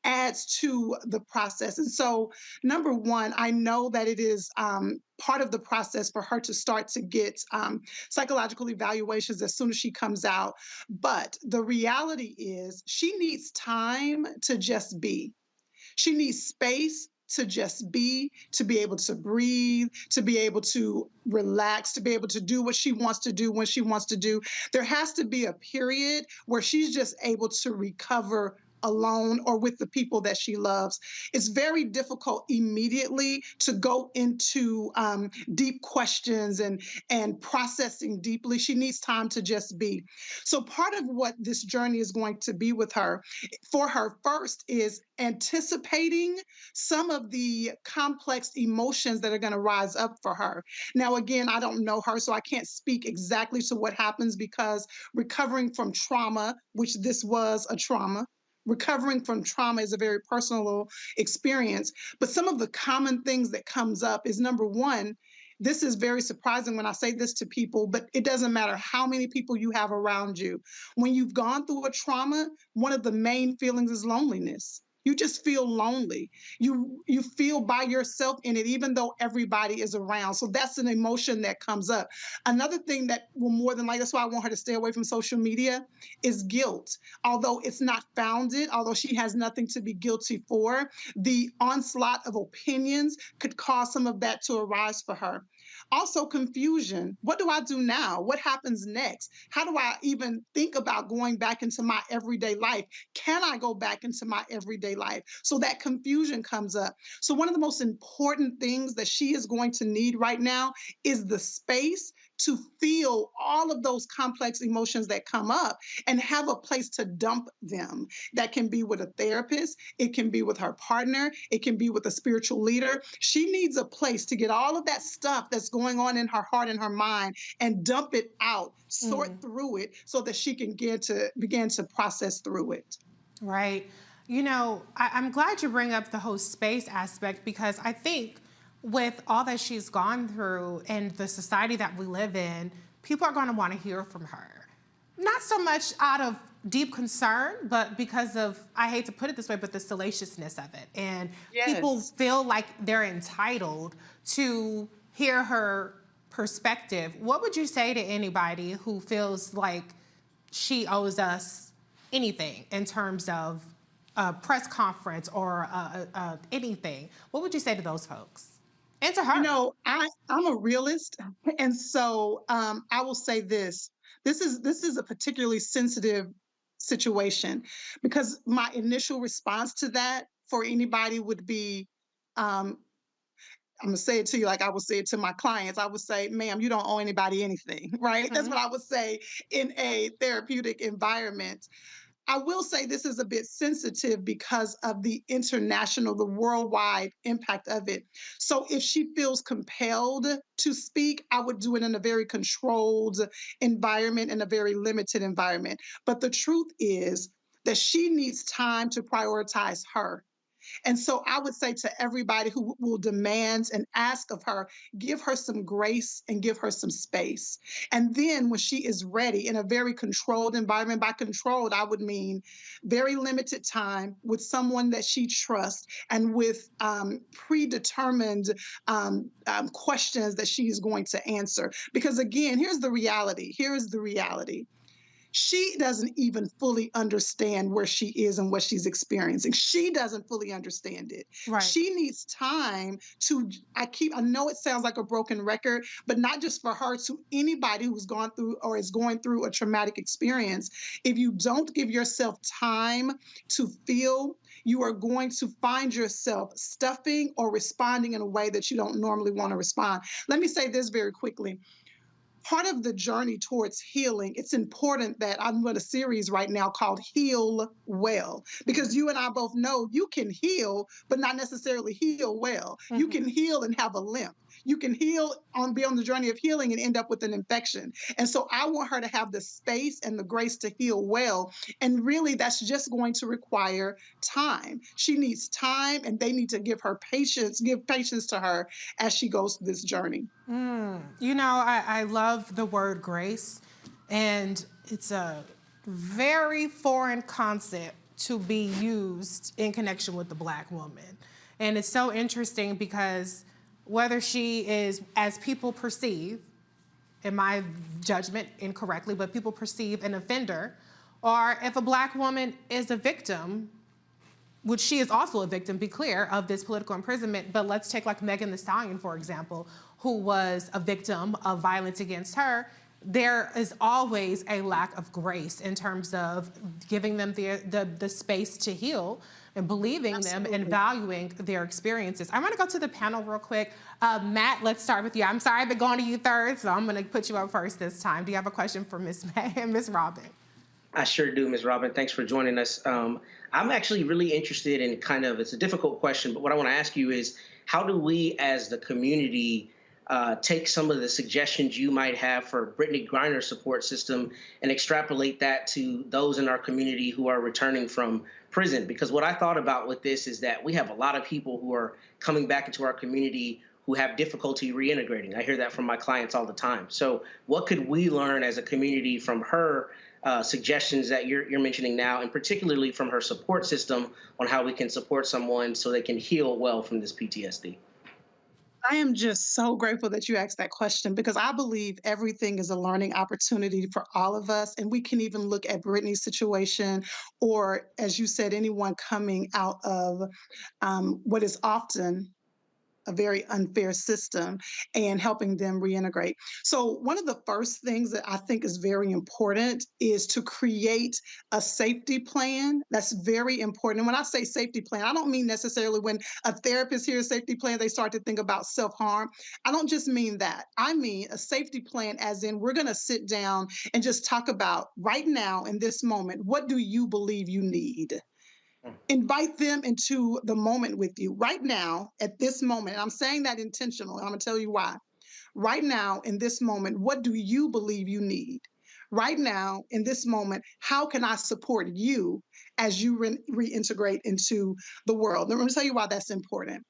adds to the process. And so, number one, I know that it is part of the process for her to start to get psychological evaluations as soon as she comes out. But the reality is she needs time to just be. She needs space to just be, to be able to breathe, to be able to relax, to be able to do what she wants to do when she wants to do. There has to be a period where she's just able to recover alone or with the people that she loves. It's very difficult immediately to go into deep questions and processing deeply. She needs time to just be. So part of what this journey is going to be with her, for her first, is anticipating some of the complex emotions that are going to rise up for her. Now, again, I don't know her, so I can't speak exactly to what happens, because recovering from trauma, which this was a trauma, recovering from trauma is a very personal experience. But some of the common things that comes up is, number one, this is very surprising when I say this to people, but it doesn't matter how many people you have around you. When you've gone through a trauma, one of the main feelings is loneliness. You just feel lonely. You feel by yourself in it, even though everybody is around. So that's an emotion that comes up. Another thing that will more than likely, that's why I want her to stay away from social media, is guilt. Although it's not founded, although she has nothing to be guilty for, the onslaught of opinions could cause some of that to arise for her. Also, confusion. What do I do now? What happens next? How do I even think about going back into my everyday life? Can I go back into my everyday life? So that confusion comes up. So one of the most important things that she is going to need right now is the space to feel all of those complex emotions that come up and have a place to dump them. That can be with a therapist, it can be with her partner, it can be with a spiritual leader. She needs a place to get all of that stuff that's going on in her heart and her mind and dump it out, sort through it, so that she can begin to process through it. Right. You know, I'm glad you bring up the whole space aspect, because I think with all that she's gone through and the society that we live in, people are going to want to hear from her. Not so much out of deep concern, but because of, I hate to put it this way, but the salaciousness of it. And people feel like they're entitled to hear her perspective. What would you say to anybody who feels like she owes us anything in terms of a press conference or anything? What would you say to those folks? And to her. You know, I'm a realist, and so I will say this. This is a particularly sensitive situation, because my initial response to that for anybody would be, I'm going to say it to you like I would say it to my clients. I would say, ma'am, you don't owe anybody anything, right? That's what I would say in a therapeutic environment. I will say this is a bit sensitive because of the international, the worldwide impact of it. So if she feels compelled to speak, I would do it in a very controlled environment, in a very limited environment. But the truth is that she needs time to prioritize her. And so I would say to everybody who will demand and ask of her, give her some grace and give her some space. And then when she is ready, in a very controlled environment, by controlled, I would mean very limited time with someone that she trusts and with predetermined questions that she is going to answer. Because again, here's the reality. She doesn't even fully understand where she is and what she's experiencing. She doesn't fully understand it. Right. She needs time to, I know it sounds like a broken record, but not just for her, to anybody who's gone through or is going through a traumatic experience. If you don't give yourself time to feel, you are going to find yourself stuffing or responding in a way that you don't normally want to respond. Let me say this very quickly. Part of the journey towards healing, it's important that I'm in a series right now called Heal Well, because you and I both know you can heal, but not necessarily heal well. You can heal and have a limp. You can heal, be on the journey of healing and end up with an infection. And so I want her to have the space and the grace to heal well. And really, that's just going to require time. She needs time, and they need to give patience to her as she goes through this journey. You know, I love the word grace, and it's a very foreign concept to be used in connection with the Black woman. And it's so interesting because whether she is, as people perceive, in my judgment incorrectly, but people perceive an offender, or if a Black woman is a victim, which she is also a victim, be clear, of this political imprisonment. But let's take like Megan Thee Stallion, for example, who was a victim of violence against her. there is always a lack of grace in terms of giving them the space to heal and believing them and valuing their experiences. I want to go to the panel real quick. Matt, let's start with you. I'm sorry I've been going to you third, so I'm going to put you up first this time. Do you have a question for Ms. Robin? I sure do, Ms. Robin. Thanks for joining us. I'm actually really interested in it's a difficult question, but what I want to ask you is, how do we as the community take some of the suggestions you might have for Brittney Griner support system and extrapolate that to those in our community who are returning from prison? Because what I thought about with this is that we have a lot of people who are coming back into our community who have difficulty reintegrating. I hear that from my clients all the time. So what could we learn as a community from her suggestions that you're mentioning now, and particularly from her support system on how we can support someone so they can heal well from this PTSD? I am just so grateful that you asked that question, because I believe everything is a learning opportunity for all of us. And we can even look at Brittney's situation, or, as you said, anyone coming out of what is often a very unfair system, and helping them reintegrate. So one of the first things that I think is very important is to create a safety plan. That's very important. And when I say safety plan, I don't mean necessarily when a therapist hears safety plan, they start to think about self-harm. I don't just mean that. I mean a safety plan as in, we're going to sit down and just talk about right now in this moment, what do you believe you need? Invite them into the moment with you right now at this moment. And I'm saying that intentionally. I'm going to tell you why. Right now in this moment, what do you believe you need? Right now in this moment, how can I support you as you reintegrate into the world? And I'm going to tell you why that's important.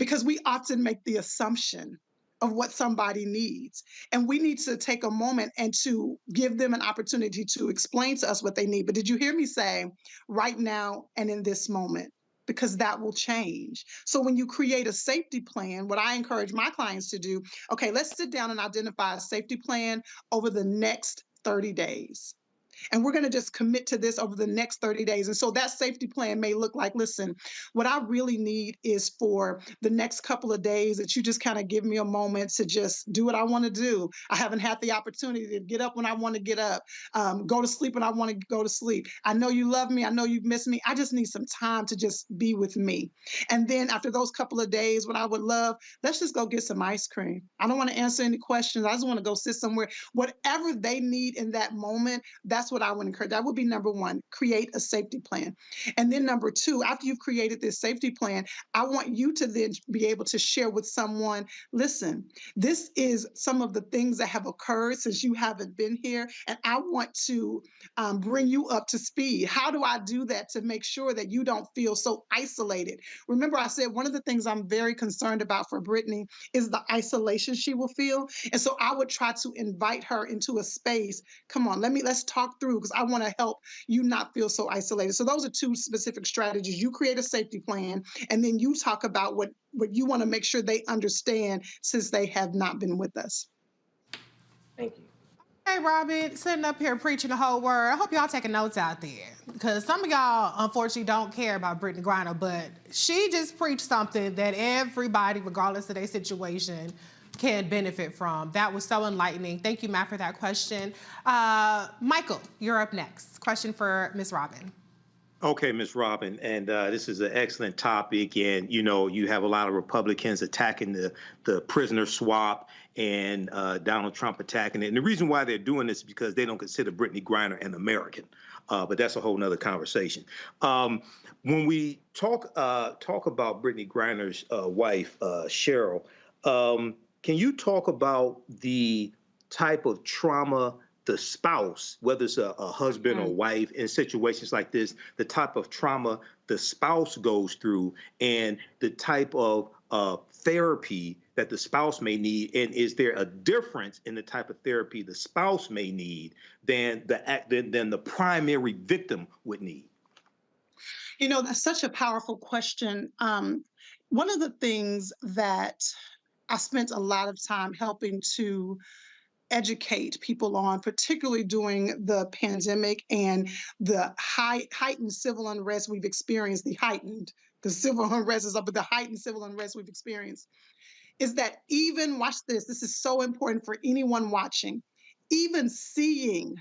Because we often make the assumption of what somebody needs. And we need to take a moment and to give them an opportunity to explain to us what they need. But did you hear me say right now and in this moment? Because that will change. So when you create a safety plan, what I encourage my clients to do, okay, let's sit down and identify a safety plan over the next 30 days. And we're going to just commit to this over the next 30 days. And so that safety plan may look like, listen, what I really need is for the next couple of days that you just kind of give me a moment to just do what I want to do. I haven't had the opportunity to get up when I want to get up, go to sleep when I want to go to sleep. I know you love me. I know you've missed me. I just need some time to just be with me. And then after those couple of days, what I would love, let's just go get some ice cream. I don't want to answer any questions. I just want to go sit somewhere. Whatever they need in that moment, that's what I would encourage. That would be number one, create a safety plan. And then number two, after you've created this safety plan, I want you to then be able to share with someone, listen, this is some of the things that have occurred since you haven't been here, and I want to bring you up to speed. How do I do that to make sure that you don't feel so isolated? Remember, I said one of the things I'm very concerned about for Brittney is the isolation she will feel. And so I would try to invite her into a space. Come on, let's talk through, because I want to help you not feel so isolated. So those are two specific strategies. You create a safety plan, and then you talk about what you want to make sure they understand since they have not been with us. Thank you. Hey, Robin, sitting up here preaching the whole word. I hope y'all taking notes out there, because some of y'all, unfortunately, don't care about Brittney Griner, but she just preached something that everybody, regardless of their situation, can benefit from. That was so enlightening. Thank you, Matt, for that question. Michael, you're up next. Question for Ms. Robin. Okay, Ms. Robin, and this is an excellent topic. And, you know, you have a lot of Republicans attacking the prisoner swap, and Donald Trump attacking it. And the reason why they're doing this is because they don't consider Brittney Griner an American. But that's a whole nother conversation. When we talk about Brittney Griner's wife, Cheryl, can you talk about the type of trauma the spouse, whether it's a husband or wife, in situations like this, the type of trauma the spouse goes through, and the type of therapy that the spouse may need? And is there a difference in the type of therapy the spouse may need than the primary victim would need? You know, that's such a powerful question. One of the things that I spent a lot of time helping to educate people on, particularly during the pandemic and the heightened civil unrest we've experienced, the civil unrest is up, but the heightened civil unrest we've experienced, is that even, watch this, this is so important for anyone watching, even seeing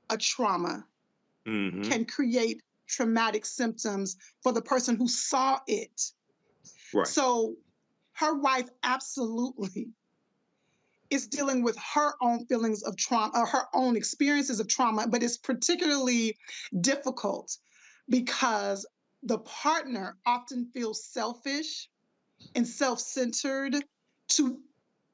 a trauma can create traumatic symptoms for the person who saw it. Right. So her wife absolutely is dealing with her own feelings of trauma, or her own experiences of trauma, but it's particularly difficult because the partner often feels selfish and self-centered to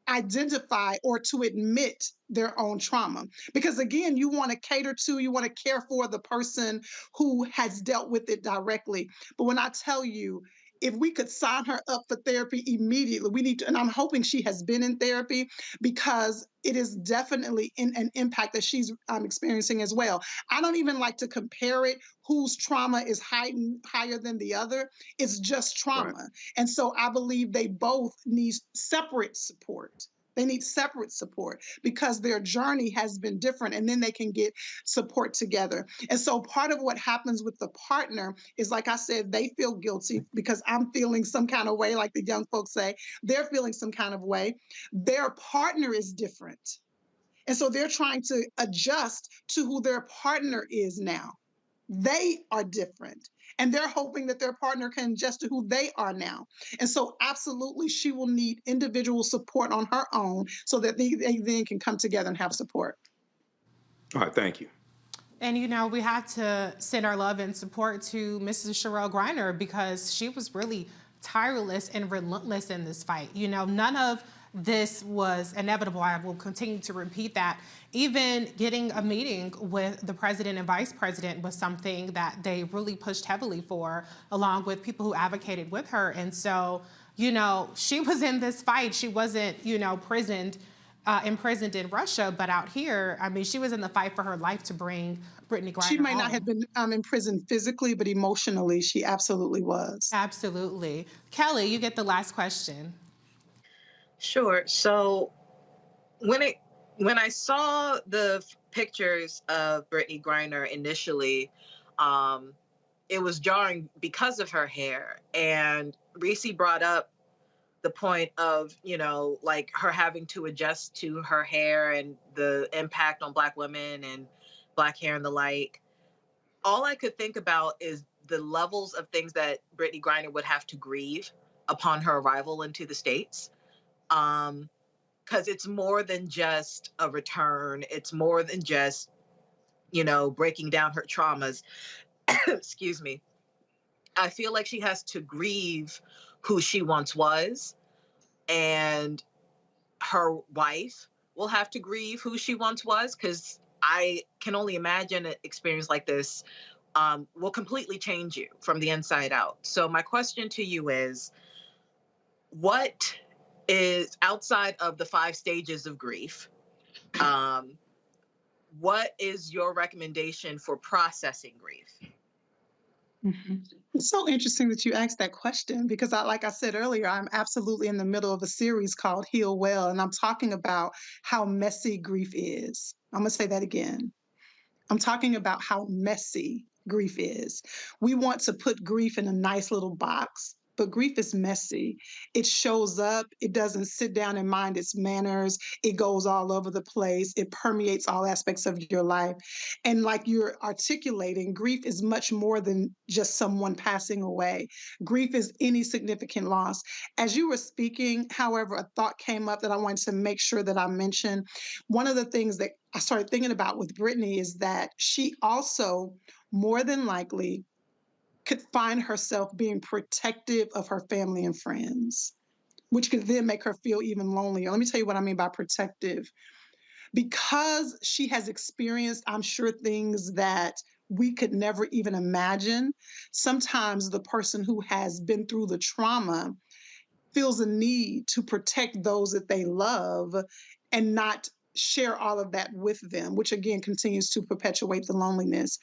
identify or to admit their own trauma. Because again, you want to cater to, you want to care for the person who has dealt with it directly. But when I tell you, if we could sign her up for therapy immediately, we need to, and I'm hoping she has been in therapy, because it is definitely an impact that she's experiencing as well. I don't even like to compare it, whose trauma is higher than the other. It's just trauma. Right. And so I believe they both need separate support. They need separate support because their journey has been different, and then they can get support together. And so part of what happens with the partner is, like I said, they feel guilty because I'm feeling some kind of way, like the young folks say. They're feeling some kind of way. Their partner is different. And so they're trying to adjust to who their partner is now. They are different, and they're hoping that their partner can adjust to who they are now. And so absolutely, she will need individual support on her own so that they then can come together and have support. All right, thank you. And, you know, we have to send our love and support to Mrs. Sherelle Griner, because she was really tireless and relentless in this fight. You know, none of this was inevitable. I will continue to repeat that. Even getting a meeting with the president and vice president was something that they really pushed heavily for, along with people who advocated with her. And so, you know, she was in this fight. She wasn't, you know, imprisoned in Russia, but out here, I mean, she was in the fight for her life to bring Brittney Griner She might home. not have been imprisoned physically, but emotionally, she absolutely was. Absolutely. Kelly, you get the last question. Sure. So when I saw the pictures of Brittney Griner initially, it was jarring because of her hair. And Reese brought up the point of, you know, like her having to adjust to her hair and the impact on Black women and Black hair and the like. All I could think about is the levels of things that Brittney Griner would have to grieve upon her arrival into the States. Because it's more than just a return. It's more than just, you know, breaking down her traumas. Excuse me. I feel like she has to grieve who she once was, and her wife will have to grieve who she once was, because I can only imagine an experience like this will completely change you from the inside out. So my question to you is, what is, outside of the 5 stages of grief, what is your recommendation for processing grief? Mm-hmm. It's so interesting that you asked that question, because like I said earlier, I'm absolutely in the middle of a series called Heal Well, and I'm talking about how messy grief is. I'm going to say that again. I'm talking about how messy grief is. We want to put grief in a nice little box, but grief is messy. It shows up. It doesn't sit down and mind its manners. It goes all over the place. It permeates all aspects of your life. And like you're articulating, grief is much more than just someone passing away. Grief is any significant loss. As you were speaking, however, a thought came up that I wanted to make sure that I mentioned. One of the things that I started thinking about with Brittney is that she also, more than likely, could find herself being protective of her family and friends, which could then make her feel even lonelier. Let me tell you what I mean by protective. Because she has experienced, I'm sure, things that we could never even imagine, sometimes the person who has been through the trauma feels a need to protect those that they love and not share all of that with them, which again continues to perpetuate the loneliness.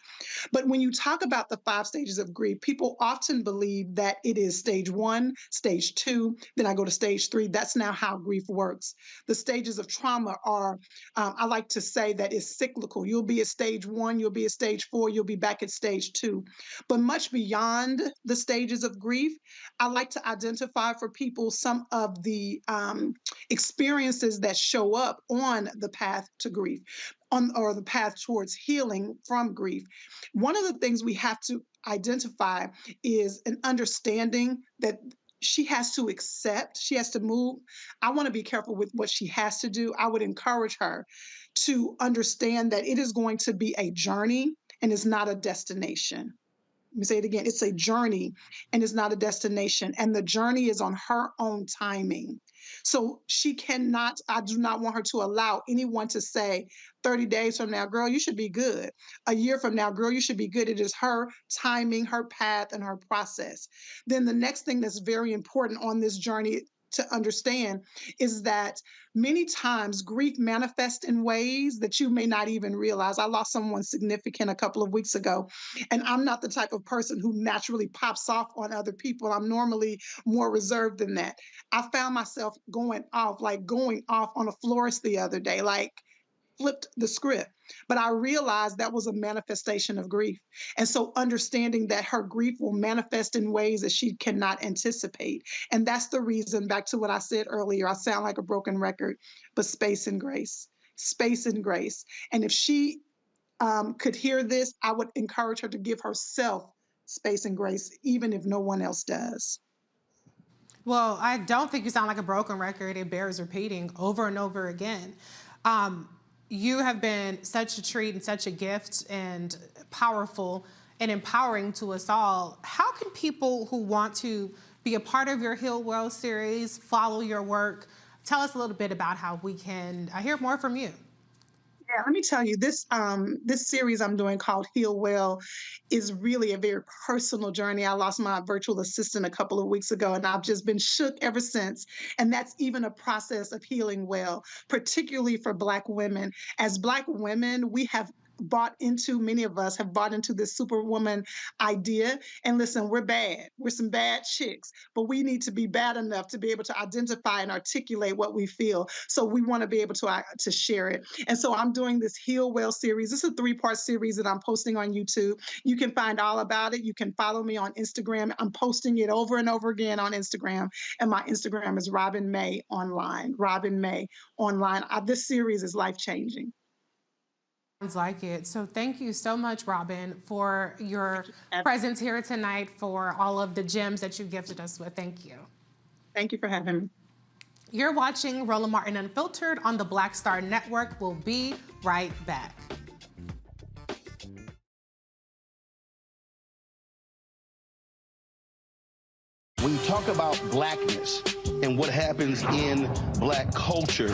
But when you talk about the 5 stages of grief, people often believe that it is stage 1, stage 2, then I go to stage 3. That's now how grief works. The stages of trauma are, I like to say that it's cyclical. You'll be at stage 1, you'll be at stage 4, you'll be back at stage 2. But much beyond the stages of grief, I like to identify for people some of the experiences that show up on the path to grief or the path towards healing from grief. One of the things we have to identify is an understanding that she has to accept, she has to move. I want to be careful with what she has to do. I would encourage her to understand that it is going to be a journey and it's not a destination. Let me say it again. It's a journey and it's not a destination. And the journey is on her own timing. So she cannot, I do not want her to allow anyone to say 30 days from now, girl, you should be good. A year from now, girl, you should be good. It is her timing, her path, and her process. Then the next thing that's very important on this journey to understand is that many times grief manifests in ways that you may not even realize. I lost someone significant a couple of weeks ago, and I'm not the type of person who naturally pops off on other people. I'm normally more reserved than that. I found myself going off on a florist the other day, like flipped the script. But I realized that was a manifestation of grief. And so understanding that her grief will manifest in ways that she cannot anticipate. And that's the reason, back to what I said earlier, I sound like a broken record, but space and grace. Space and grace. And if she could hear this, I would encourage her to give herself space and grace, even if no one else does. Well, I don't think you sound like a broken record. It bears repeating over and over again. You have been such a treat and such a gift and powerful and empowering to us all. How can people who want to be a part of your Heal Well series, follow your work, tell us a little bit about how we can hear more from you? Yeah, let me tell you, this series I'm doing called Heal Well is really a very personal journey. I lost my virtual assistant a couple of weeks ago, and I've just been shook ever since. And that's even a process of healing well, particularly for Black women. As Black women, we have many of us have bought into this superwoman idea. And listen, we're bad. We're some bad chicks, but we need to be bad enough to be able to identify and articulate what we feel. So we want to be able to share it. And so I'm doing this Heal Well series. This is a 3-part series that I'm posting on YouTube. You can find all about it. You can follow me on Instagram. I'm posting it over and over again on Instagram. And my Instagram is Robin May Online. Robin May Online. This series is life-changing. Sounds like it. So thank you so much, Robin, for your presence here tonight, for all of the gems that you gifted us with. Thank you. Thank you for having me. You're watching Roland Martin Unfiltered on the Black Star Network. We'll be right back. When you talk about Blackness and what happens in Black culture,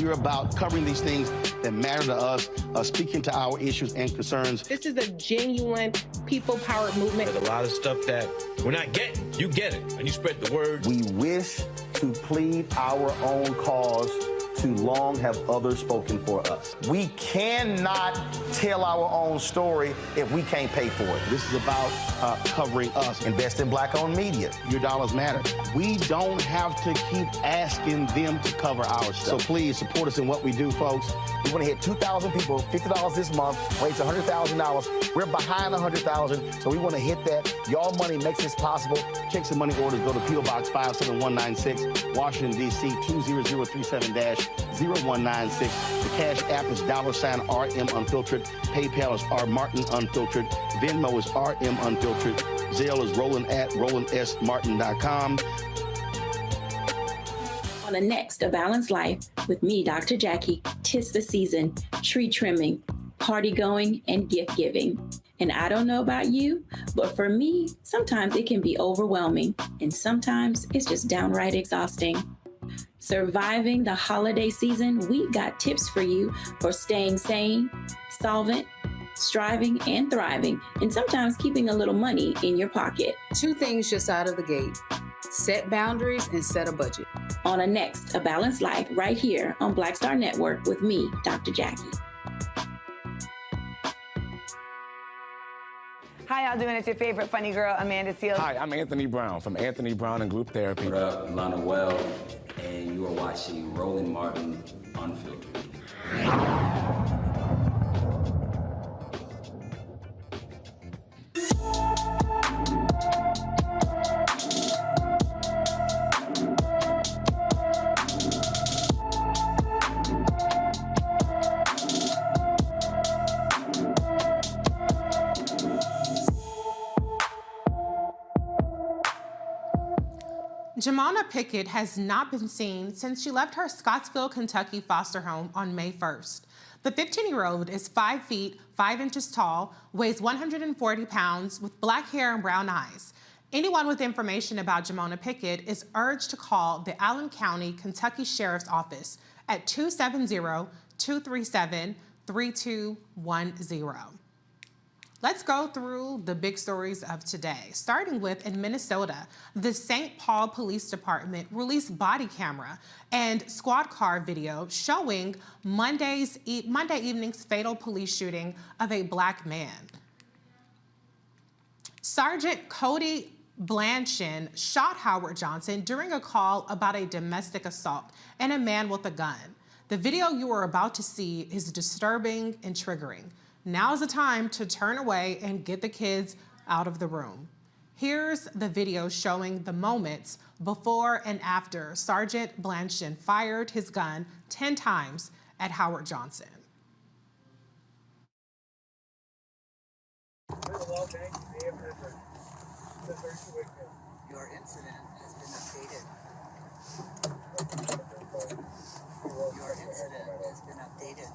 we're about covering these things that matter to us, speaking to our issues and concerns. This is a genuine people-powered movement. There's a lot of stuff that we're not getting. You get it, and you spread the word. We wish to plead our own cause. Too long have others spoken for us. We cannot tell our own story if we can't pay for it. This is about covering us. Invest in Black-owned media. Your dollars matter. We don't have to keep asking them to cover our stuff. So please support us in what we do, folks. We want to hit 2,000 people, $50 this month, raise $100,000. We're behind $100,000, so we want to hit that. Y'all money makes this possible. Check some money orders. Go to P.O. Box 57196, Washington, D.C. 20037-0196. The Cash App is $RM Unfiltered. PayPal is R Martin Unfiltered. Venmo is RM Unfiltered. Zelle is Roland@RolandSMartin.com. On the next A Balanced Life with me, Dr. Jackie, 'tis the season, tree trimming, party going, and gift giving. And I don't know about you, but for me, sometimes it can be overwhelming, and sometimes it's just downright exhausting. Surviving the holiday season, we got tips for you for staying sane, solvent, striving, and thriving, and sometimes keeping a little money in your pocket. 2 things just out of the gate: set boundaries and set a budget. On a next A Balanced Life right here on Black Star Network with me, Dr. Jackie. How y'all doing? It's your favorite funny girl, Amanda Seals. Hi, I'm Anthony Brown from Anthony Brown and Group Therapy. What up, Lana Well, and you are watching Roland Martin Unfiltered. Jamona Pickett has not been seen since she left her Scottsville, Kentucky foster home on May 1st. The 15-year-old is 5 feet, 5 inches tall, weighs 140 pounds, with black hair and brown eyes. Anyone with information about Jamona Pickett is urged to call the Allen County, Kentucky Sheriff's Office at 270-237-3210. Let's go through the big stories of today, starting with in Minnesota. The St. Paul Police Department released body camera and squad car video showing Monday evening's fatal police shooting of a black man. Sergeant Cody Blanchin shot Howard Johnson during a call about a domestic assault and a man with a gun. The video you are about to see is disturbing and triggering. Now's the time to turn away and get the kids out of the room. Here's the video showing the moments before and after Sergeant Blanchin fired his gun 10 times at Howard Johnson. Your incident has been updated. Your incident has been updated.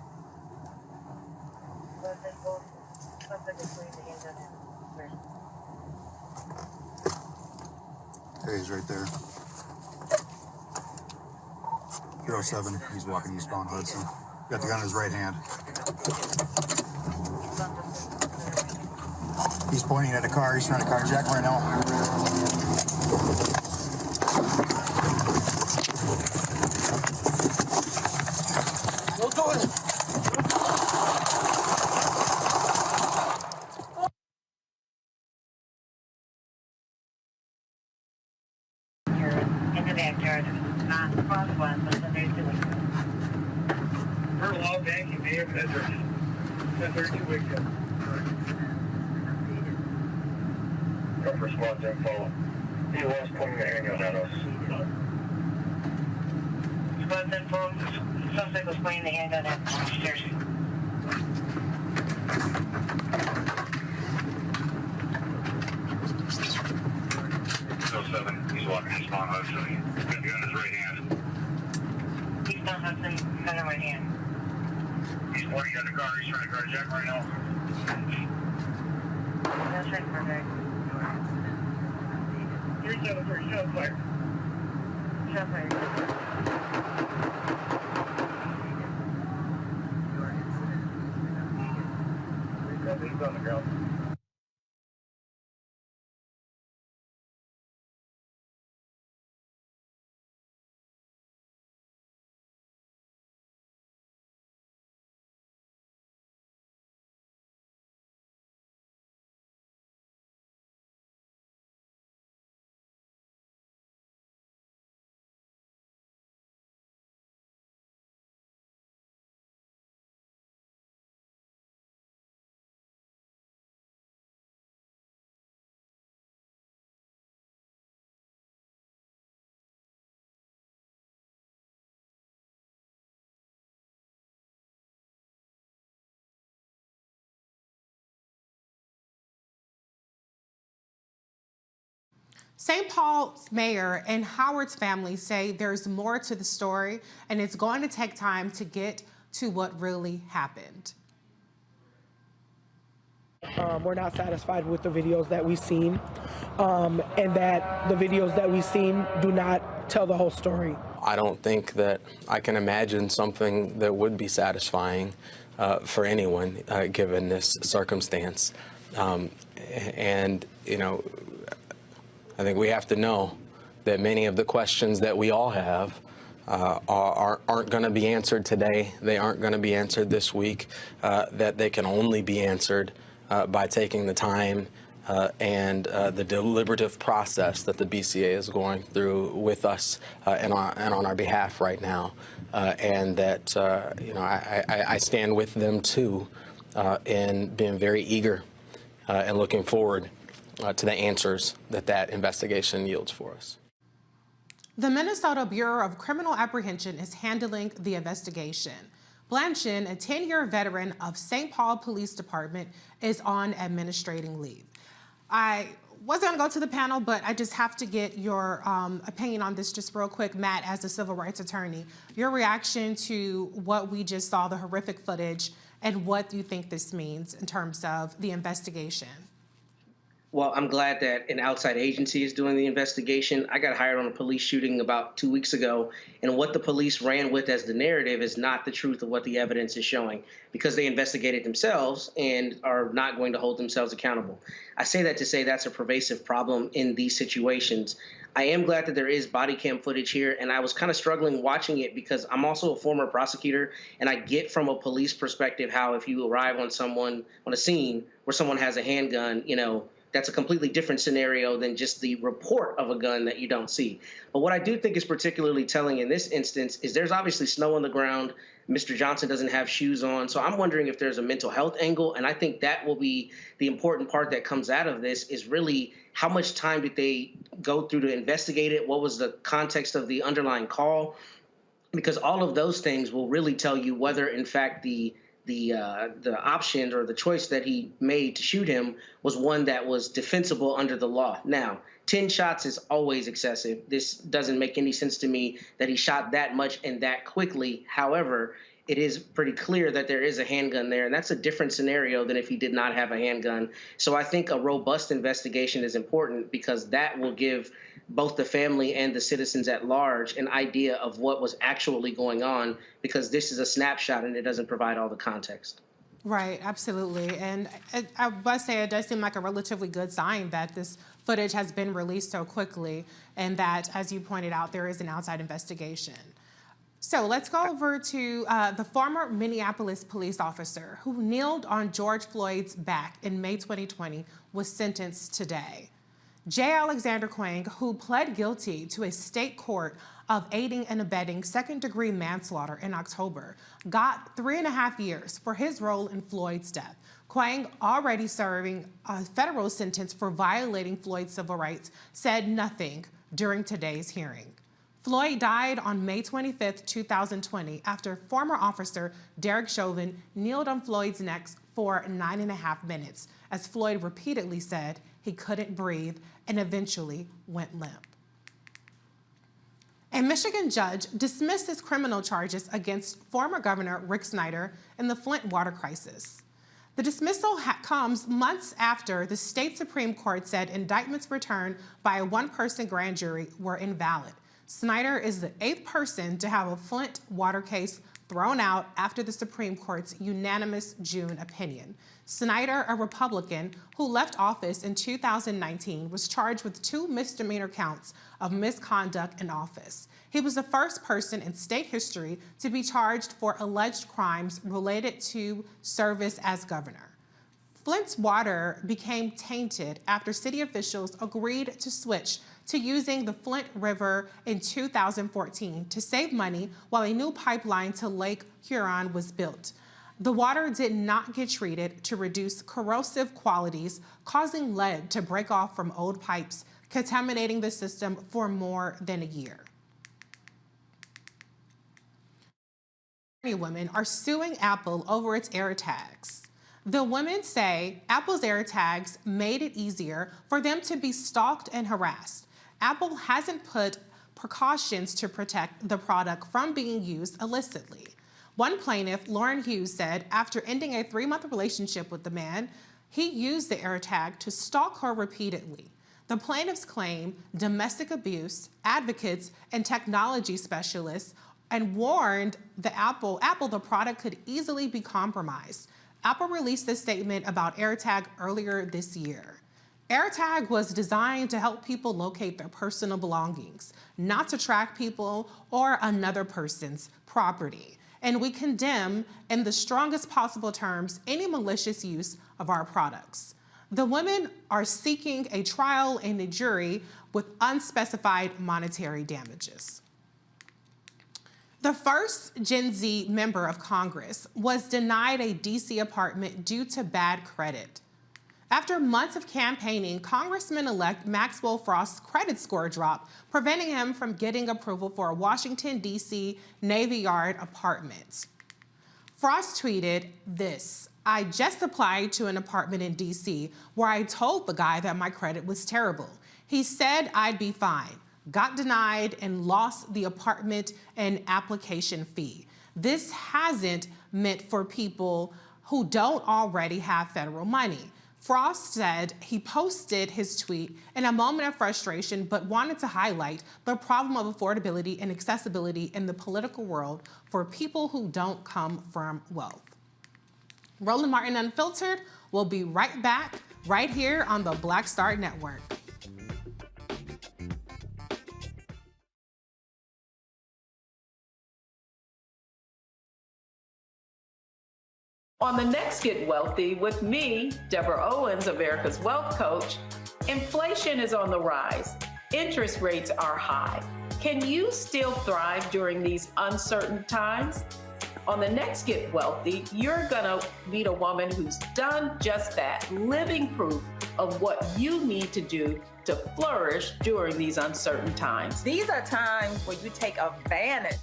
There he is right there. 307, he's walking eastbound Hudson. Got the gun in his right hand. He's pointing at a car, he's trying to carjack right now. Don't do it! In the backyard, not cross one, but then there's 2 weeks. We're logged in, you may have address. Then there's 2 weeks. Go for squad then follow. He was pointing the handgun at us. Squad then follow. The suspect was pointing the handgun at the stairs. He's walking his spawn Hudson. He's got the gun in his right hand. He's not Hudson, gun in the right hand. He's pointing at the car, he's trying to carjack right now. That's right, perfect. 373, shot fired. Shot fired. He's on the ground. St. Paul's mayor and Howard's family say there's more to the story, and it's going to take time to get to what really happened. We're not satisfied with the videos that we've seen, and that the videos that we've seen do not tell the whole story. I don't think that I can imagine something that would be satisfying for anyone given this circumstance. And, you know, I think we have to know that many of the questions that we all have aren't going to be answered today. They aren't going to be answered this week, that they can only be answered by taking the time and the deliberative process that the BCA is going through with us and on our behalf right now. And that, you know, I stand with them, too, in being very eager and looking forward to the answers that investigation yields for us. The Minnesota Bureau of Criminal Apprehension is handling the investigation. Blanchin, a 10-year veteran of St. Paul Police Department, is on administrating leave. I was going to go to the panel, but I just have to get your opinion on this just real quick. Matt, as a civil rights attorney, your reaction to what we just saw, the horrific footage, and what you think this means in terms of the investigation. Well, I'm glad that an outside agency is doing the investigation. I got hired on a police shooting about 2 weeks ago, and what the police ran with as the narrative is not the truth of what the evidence is showing, because they investigated themselves and are not going to hold themselves accountable. I say that to say that's a pervasive problem in these situations. I am glad that there is body cam footage here, and I was kind of struggling watching it because I'm also a former prosecutor, and I get from a police perspective how if you arrive on someone on a scene where someone has a handgun, you know, that's a completely different scenario than just the report of a gun that you don't see. But what I do think is particularly telling in this instance is there's obviously snow on the ground. Mr. Johnson doesn't have shoes on. So I'm wondering if there's a mental health angle. And I think that will be the important part that comes out of this is really how much time did they go through to investigate it? What was the context of the underlying call? Because all of those things will really tell you whether, in fact, the option or the choice that he made to shoot him was one that was defensible under the law. Now, 10 shots is always excessive. This doesn't make any sense to me that he shot that much and that quickly. However, it is pretty clear that there is a handgun there, and that's a different scenario than if he did not have a handgun. So I think a robust investigation is important because that will give both the family and the citizens at large an idea of what was actually going on, because this is a snapshot and it doesn't provide all the context. Right, absolutely. And I must say it does seem like a relatively good sign that this footage has been released so quickly and that, as you pointed out, there is an outside investigation. So let's go over to the former Minneapolis police officer who kneeled on George Floyd's back in May 2020 was sentenced today. J. Alexander Kueng, who pled guilty to a state court of aiding and abetting second-degree manslaughter in October, got 3.5 years for his role in Floyd's death. Kueng, already serving a federal sentence for violating Floyd's civil rights, said nothing during today's hearing. Floyd died on May 25, 2020, after former officer Derek Chauvin kneeled on Floyd's neck for 9.5 minutes, as Floyd repeatedly said he couldn't breathe and eventually went limp. A Michigan judge dismissed his criminal charges against former Governor Rick Snyder in the Flint water crisis. The dismissal comes months after the state Supreme Court said indictments returned by a one-person grand jury were invalid. Snyder is the 8th person to have a Flint water case thrown out after the Supreme Court's unanimous June opinion. Snyder, a Republican who left office in 2019, was charged with 2 misdemeanor counts of misconduct in office. He was the first person in state history to be charged for alleged crimes related to service as governor. Flint's water became tainted after city officials agreed to switch to using the Flint River in 2014 to save money while a new pipeline to Lake Huron was built. The water did not get treated to reduce corrosive qualities, causing lead to break off from old pipes, contaminating the system for more than a year. Women are suing Apple over its AirTags. The women say Apple's AirTags made it easier for them to be stalked and harassed. Apple hasn't put precautions to protect the product from being used illicitly. One plaintiff, Lauren Hughes, said after ending a 3-month relationship with the man, he used the AirTag to stalk her repeatedly. The plaintiffs claim domestic abuse, advocates, and technology specialists and warned the Apple the product could easily be compromised. Apple released a statement about AirTag earlier this year. AirTag was designed to help people locate their personal belongings, not to track people or another person's property. And we condemn, in the strongest possible terms, any malicious use of our products. The women are seeking a trial in a jury with unspecified monetary damages. The first Gen Z member of Congress was denied a DC apartment due to bad credit. After months of campaigning, Congressman-elect Maxwell Frost's credit score dropped, preventing him from getting approval for a Washington, D.C. Navy Yard apartment. Frost tweeted this: I just applied to an apartment in DC where I told the guy that my credit was terrible. He said I'd be fine, got denied, and lost the apartment and application fee. This hasn't meant for people who don't already have federal money. Frost said he posted his tweet in a moment of frustration, but wanted to highlight the problem of affordability and accessibility in the political world for people who don't come from wealth. Roland Martin Unfiltered will be right back right here on the Black Star Network. On the next Get Wealthy with me, Deborah Owens, America's Wealth Coach, inflation is on the rise. Interest rates are high. Can you still thrive during these uncertain times? On the next Get Wealthy, you're gonna meet a woman who's done just that, living proof of what you need to do to flourish during these uncertain times. These are times where you take advantage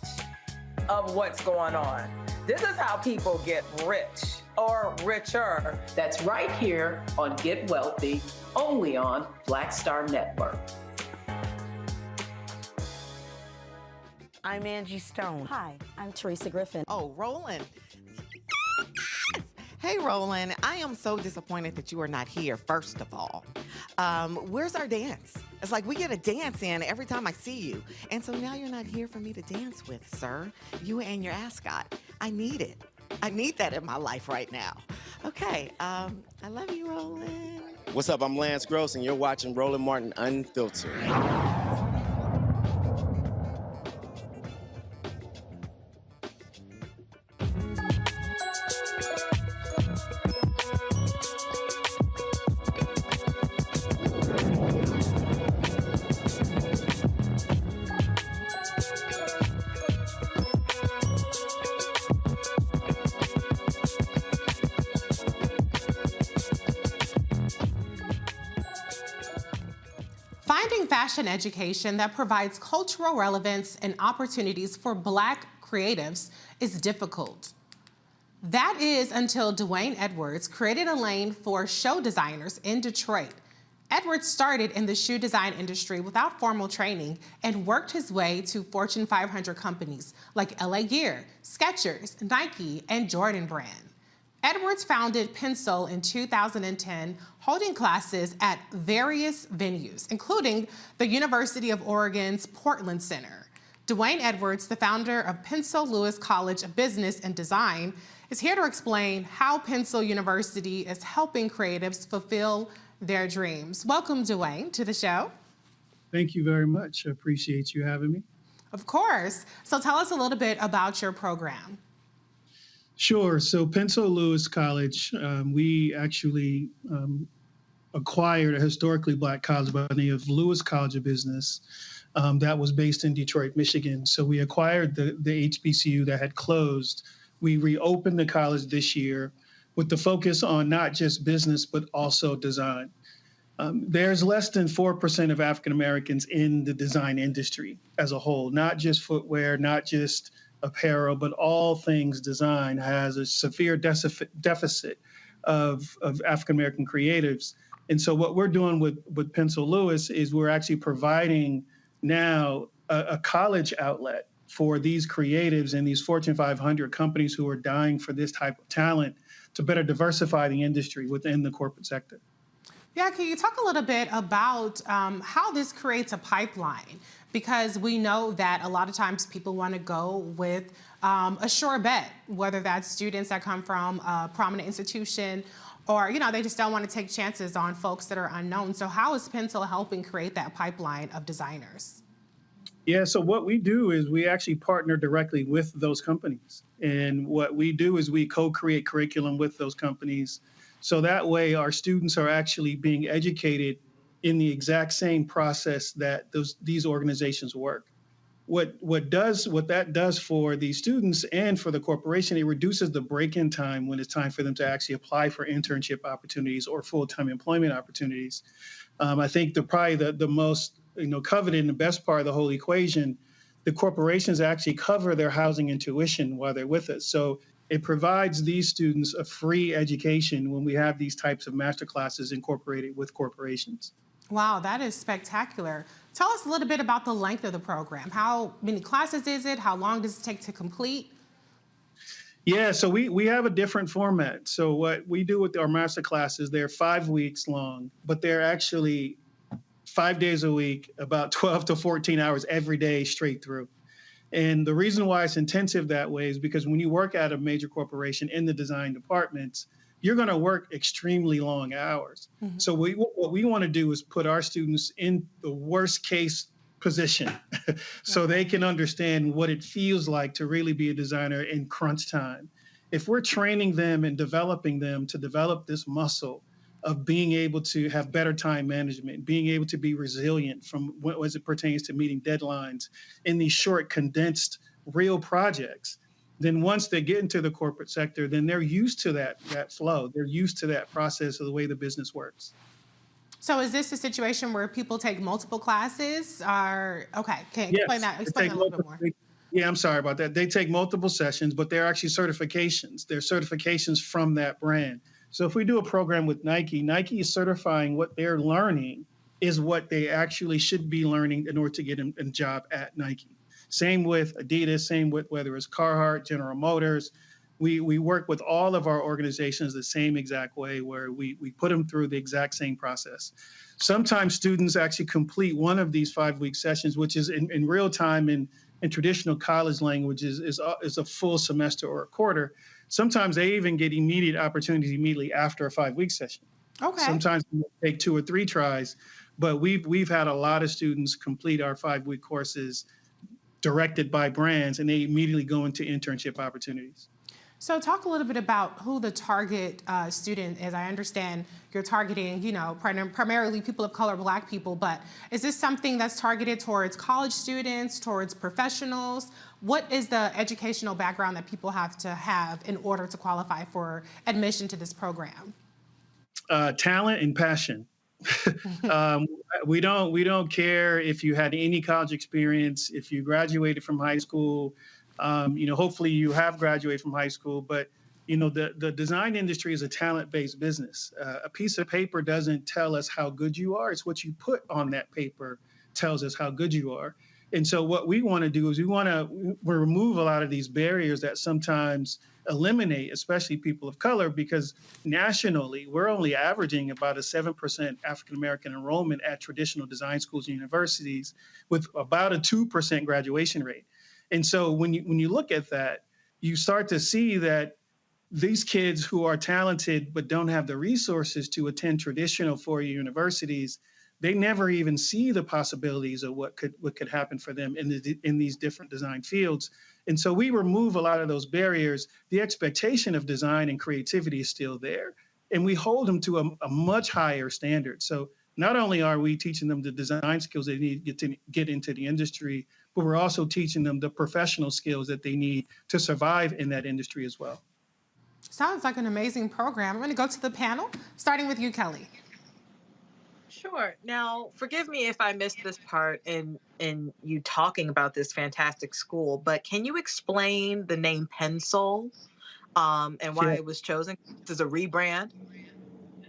of what's going on. This is how people get rich or richer. That's right here on Get Wealthy, only on Black Star Network. I'm Angie Stone. Hi, I'm Teresa Griffin. Oh, Roland. Hey, Roland, I am so disappointed that you are not here, first of all. Where's our dance? It's like we get a dance in every time I see you. And so now you're not here for me to dance with, sir. You and your ascot. I need it. I need that in my life right now. Okay, I love you, Roland. What's up? I'm Lance Gross, and you're watching Roland Martin Unfiltered. Finding fashion education that provides cultural relevance and opportunities for Black creatives is difficult. That is until Dwayne Edwards created a lane for show designers in Detroit. Edwards started in the shoe design industry without formal training and worked his way to Fortune 500 companies like LA Gear, Skechers, Nike, and Jordan Brand. Edwards founded Pencil in 2010, holding classes at various venues, including the University of Oregon's Portland Center. Dwayne Edwards, the founder of Pencil Lewis College of Business and Design, is here to explain how Pencil University is helping creatives fulfill their dreams. Welcome, Dwayne, to the show. Thank you very much. I appreciate you having me. Of course. So tell us a little bit about your program. Sure. So Pencil Lewis College, we actually acquired a historically Black college by the name of Lewis College of Business that was based in Detroit, Michigan. So we acquired the HBCU that had closed. We reopened the college this year with the focus on not just business, but also design. There's less than 4% of African Americans in the design industry as a whole, not just footwear, not just apparel, but all things design has a severe deficit of African-American creatives. And so what we're doing with Pencil Lewis is we're actually providing now a college outlet for these creatives and these Fortune 500 companies who are dying for this type of talent to better diversify the industry within the corporate sector. Yeah, can you talk a little bit about how this creates a pipeline? Because we know that a lot of times people want to go with a sure bet, whether that's students that come from a prominent institution or, you know, they just don't want to take chances on folks that are unknown. So how is Pencil helping create that pipeline of designers? Yeah, so what we do is we actually partner directly with those companies. And what we do is we co-create curriculum with those companies. So that way our students are actually being educated in the exact same process that these organizations work. What that does for the students and for the corporation, it reduces the break-in time when it's time for them to actually apply for internship opportunities or full-time employment opportunities. I think the most coveted and the best part of the whole equation, the corporations actually cover their housing and tuition while they're with us. So It provides these students a free education when we have these types of master classes incorporated with corporations. Wow, that is spectacular. Tell us a little bit about the length of the program. How many classes is it? How long does it take to complete? Yeah, so we have a different format. So what we do with our master classes, they're 5 weeks long, but they're actually 5 days a week, about 12 to 14 hours every day straight through. And the reason why it's intensive that way is because when you work at a major corporation in the design departments, you're going to work extremely long hours. Mm-hmm. So what we want to do is put our students in the worst case position so they can understand what it feels like to really be a designer in crunch time. If we're training them and developing them to develop this muscle of being able to have better time management, being able to be resilient from as it pertains to meeting deadlines in these short, condensed, real projects, then once they get into the corporate sector, then they're used to that flow. They're used to that process of the way the business works. So is this a situation where people take multiple classes? Or okay, can you explain that? Explain that a little bit more. Yeah, I'm sorry about that. They take multiple sessions, but they're actually certifications. They're certifications from that brand. So if we do a program with Nike, Nike is certifying what they're learning is what they actually should be learning in order to get a job at Nike. Same with Adidas, same with whether it's Carhartt, General Motors. We work with all of our organizations the same exact way where we put them through the exact same process. Sometimes students actually complete one of these 5-week sessions, which is in real time in traditional college language is a full semester or a quarter. Sometimes they even get immediate opportunities immediately after a 5-week session. Okay. Sometimes we take 2 or 3 tries, but we've had a lot of students complete our 5-week courses directed by brands, and they immediately go into internship opportunities. So talk a little bit about who the target student is. I understand you're targeting, primarily people of color, Black people, but is this something that's targeted towards college students, towards professionals? What is the educational background that people have to have in order to qualify for admission to this program? Talent and passion. We don't care if you had any college experience, if you graduated from high school. Hopefully you have graduated from high school, but the design industry is a talent-based business. A piece of paper doesn't tell us how good you are. It's what you put on that paper tells us how good you are. And so what we want to do is we want to remove a lot of these barriers that sometimes eliminate, especially people of color, because nationally, we're only averaging about a 7% African-American enrollment at traditional design schools and universities with about a 2% graduation rate. And so when you look at that, you start to see that these kids who are talented but don't have the resources to attend traditional four-year universities, they never even see the possibilities of what could happen for them in these different design fields. And so we remove a lot of those barriers. The expectation of design and creativity is still there, and we hold them to a much higher standard. So not only are we teaching them the design skills they need to get into the industry, but we're also teaching them the professional skills that they need to survive in that industry as well. Sounds like an amazing program. I'm going to go to the panel, starting with you, Kelly. Sure. Now, forgive me if I missed this part in you talking about this fantastic school, but can you explain the name Pencil and why it was chosen? This is a rebrand.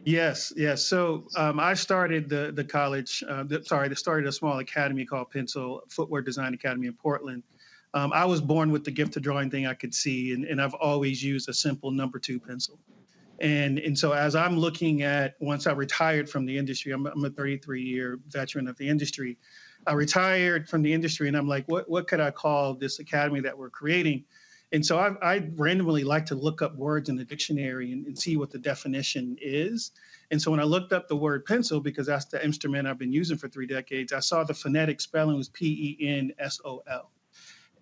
Yes. So I started the college, started a small academy called Pencil Footwear Design Academy in Portland. I was born with the gift of drawing thing I could see, and I've always used a simple number 2 pencil. And so as I'm looking at, once I retired from the industry, I'm a 33-year veteran of the industry. I retired from the industry, and I'm like, what could I call this academy that we're creating? And so I randomly like to look up words in the dictionary and see what the definition is. And so when I looked up the word pencil, because that's the instrument I've been using for 3 decades, I saw the phonetic spelling was P-E-N-S-O-L.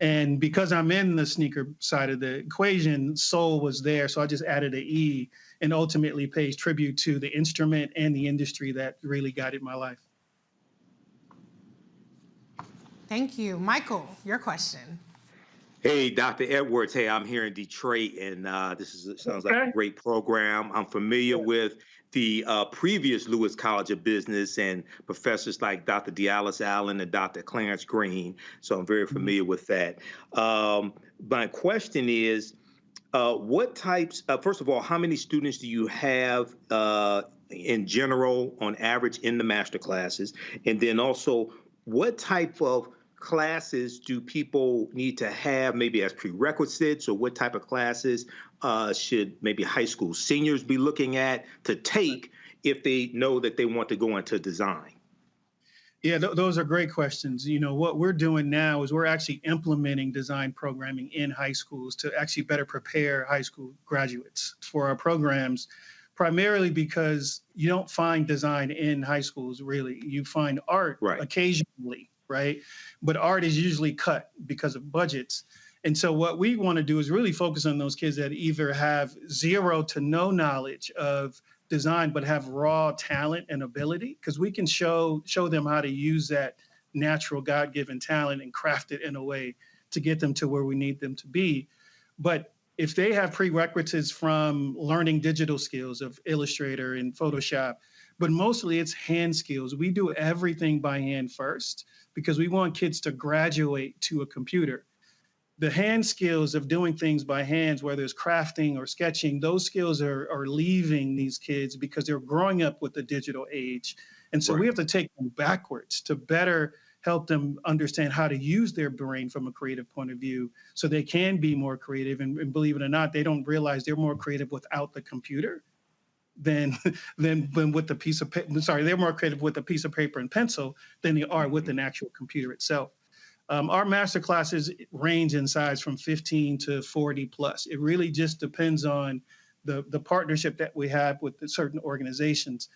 And because I'm in the sneaker side of the equation, soul was there. So I just added an E and ultimately pays tribute to the instrument and the industry that really guided my life. Thank you. Michael, your question. Hey, Dr. Edwards. Hey, I'm here in Detroit, and sounds like a great program. I'm familiar with the previous Lewis College of Business and professors like Dr. Dallas Allen and Dr. Clarence Green, so I'm very familiar with that. My question is, What types, first of all, how many students do you have in general on average in the master classes? And then also, what type of classes do people need to have maybe as prerequisites, or what type of classes should maybe high school seniors be looking at to take if they know that they want to go into design? Yeah, those are great questions. You know, what we're doing now is we're actually implementing design programming in high schools to actually better prepare high school graduates for our programs, primarily because you don't find design in high schools, really. You find art occasionally, right? But art is usually cut because of budgets. And so what we want to do is really focus on those kids that either have zero to no knowledge of design, but have raw talent and ability, because we can show them how to use that natural God-given talent and craft it in a way to get them to where we need them to be. But if they have prerequisites from learning digital skills of Illustrator and Photoshop, but mostly it's hand skills. We do everything by hand first because we want kids to graduate to a computer. The hand skills of doing things by hands, whether it's crafting or sketching, those skills are leaving these kids because they're growing up with the digital age. And so we have to take them backwards to better help them understand how to use their brain from a creative point of view so they can be more creative. And believe it or not, they don't realize they're more creative without the computer than with the piece of paper. Sorry, they're more creative with a piece of paper and pencil than they are with an actual computer itself. Our master classes range in size from 15 to 40 plus. It really just depends on the partnership that we have with certain organizations.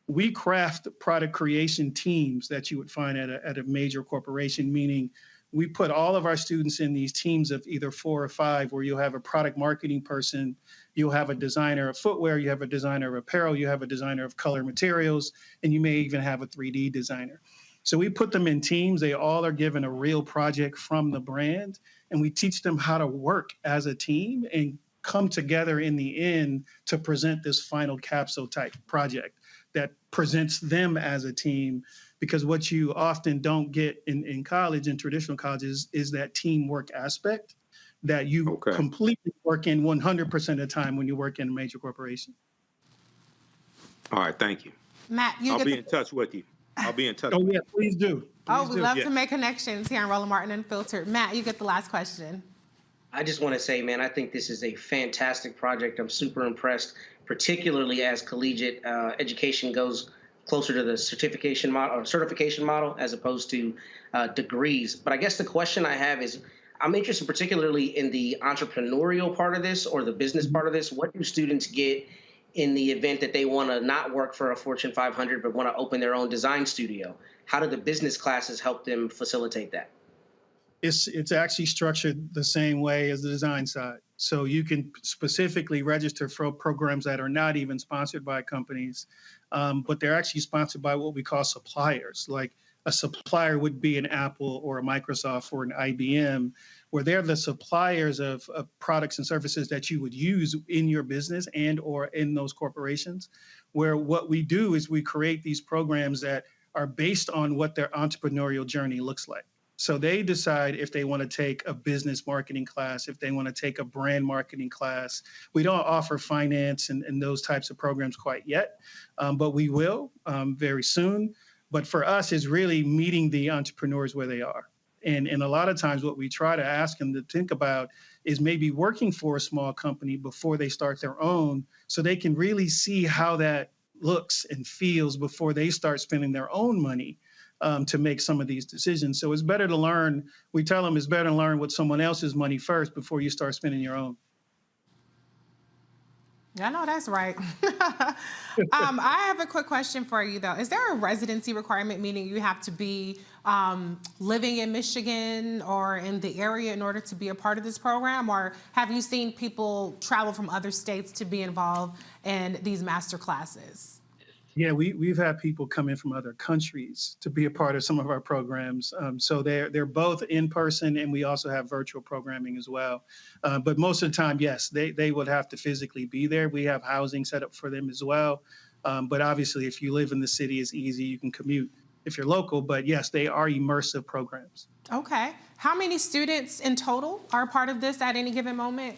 We craft product creation teams that you would find at a major corporation, meaning we put all of our students in these teams of either 4 or 5, where you'll have a product marketing person, you'll have a designer of footwear, you have a designer of apparel, you have a designer of color materials, and you may even have a 3D designer. So we put them in teams. They all are given a real project from the brand, and we teach them how to work as a team and come together in the end to present this final capsule type project that presents them as a team. Because what you often don't get in college, in traditional colleges, is that teamwork aspect that you completely work in 100% of the time when you work in a major corporation. All right, thank you. Matt, I'll be in touch with you. I'll be in touch. Oh, yeah, please do. We love to make connections here on Roland Martin Unfiltered. Matt, you get the last question. I just want to say, man, I think this is a fantastic project. I'm super impressed, particularly as collegiate education goes closer to the certification model as opposed to degrees. But I guess the question I have is, I'm interested particularly in the entrepreneurial part of this or the business part of this. What do students get in the event that they want to not work for a Fortune 500 but want to open their own design studio? How do the business classes help them facilitate that? It's actually structured the same way as the design side. So you can specifically register for programs that are not even sponsored by companies, but they're actually sponsored by what we call suppliers. Like a supplier would be an Apple or a Microsoft or an IBM, where they're the suppliers of products and services that you would use in your business and or in those corporations, where what we do is we create these programs that are based on what their entrepreneurial journey looks like. So they decide if they want to take a business marketing class, if they want to take a brand marketing class. We don't offer finance and those types of programs quite yet, but we will very soon. But for us, it's really meeting the entrepreneurs where they are. And a lot of times what we try to ask them to think about is maybe working for a small company before they start their own, so they can really see how that looks and feels before they start spending their own money to make some of these decisions. So it's better to learn, we tell them it's better to learn with someone else's money first before you start spending your own. I know that's right. I have a quick question for you, though. Is there a residency requirement, meaning you have to be living in Michigan or in the area in order to be a part of this program? Or have you seen people travel from other states to be involved in these master classes? Yeah, we've had people come in from other countries to be a part of some of our programs. So they're both in person, and we also have virtual programming as well. But most of the time, yes, they would have to physically be there. We have housing set up for them as well. But obviously, if you live in the city, it's easy. You can commute if you're local. But yes, they are immersive programs. Okay. How many students in total are part of this at any given moment?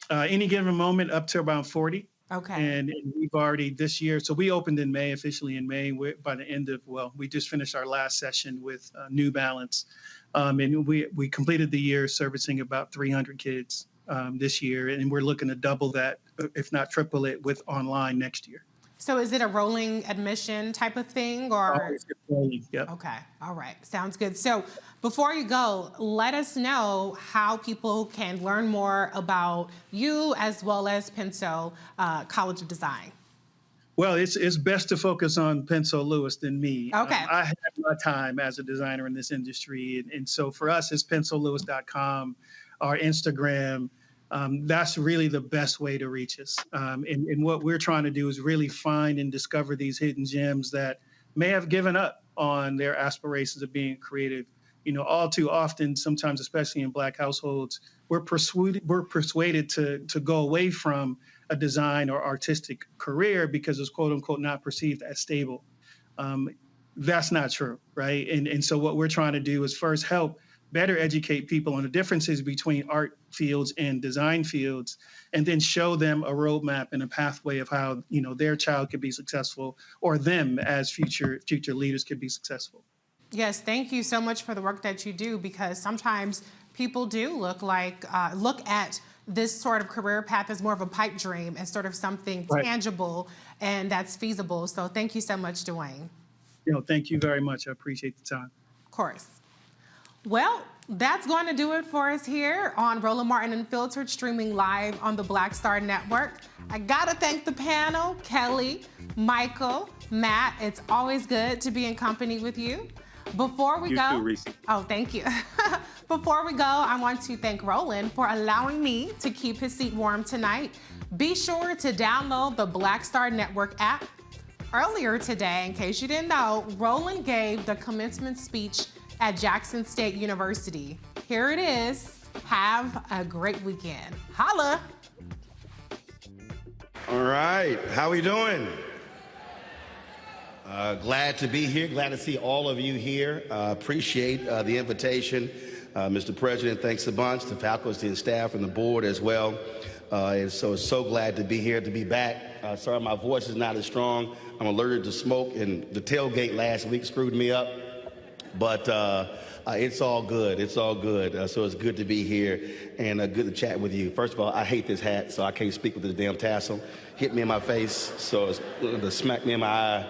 Any given moment up to around 40. Okay. And we've already this year, so we opened in May, officially in May. By the end of, we just finished our last session with New Balance. And we completed the year servicing about 300 kids this year. And we're looking to double that, if not triple it, with online next year. So is it a rolling admission type of thing, or? Rolling, yep. Okay, all right, sounds good. So before you go, let us know how people can learn more about you as well as Penso College of Design. Well, it's best to focus on Penso Lewis than me. Okay. I had my time as a designer in this industry. And so for us, it's pensolewis.com, our Instagram. That's really the best way to reach us. And what we're trying to do is really find and discover these hidden gems that may have given up on their aspirations of being creative. You know, all too often, sometimes, especially in Black households, we're persuaded to go away from a design or artistic career because it's quote unquote not perceived as stable. That's not true, right? And so what we're trying to do is first help better educate people on the differences between art fields and design fields, and then show them a roadmap and a pathway of how, you know, their child could be successful, or them as future leaders could be successful. Yes, thank you so much for the work that you do, because sometimes people do look at this sort of career path as more of a pipe dream and sort of something tangible and that's feasible. So thank you so much, Dwayne. You know, thank you very much. I appreciate the time. Of course. Well, that's going to do it for us here on Roland Martin Unfiltered, streaming live on the Black Star Network. I gotta thank the panel, Kelly, Michael, Matt. It's always good to be in company with you. Before we go, too, Reese. Oh, thank you. Before we go, I want to thank Roland for allowing me to keep his seat warm tonight. Be sure to download the Black Star Network app. Earlier today, in case you didn't know, Roland gave the commencement speech at Jackson State University. Here it is. Have a great weekend. Holla. All right, how we doing? Glad to be here, glad to see all of you here. Appreciate the invitation. Mr. President, thanks a bunch, the faculty and staff and the board as well. And so glad to be here, to be back. Sorry my voice is not as strong. I'm allergic to smoke, and the tailgate last week screwed me up. But it's all good. It's all good. So it's good to be here and good to chat with you. First of all, I hate this hat, so I can't speak with this damn tassel. Hit me in my face, so it's going to smack me in my eye.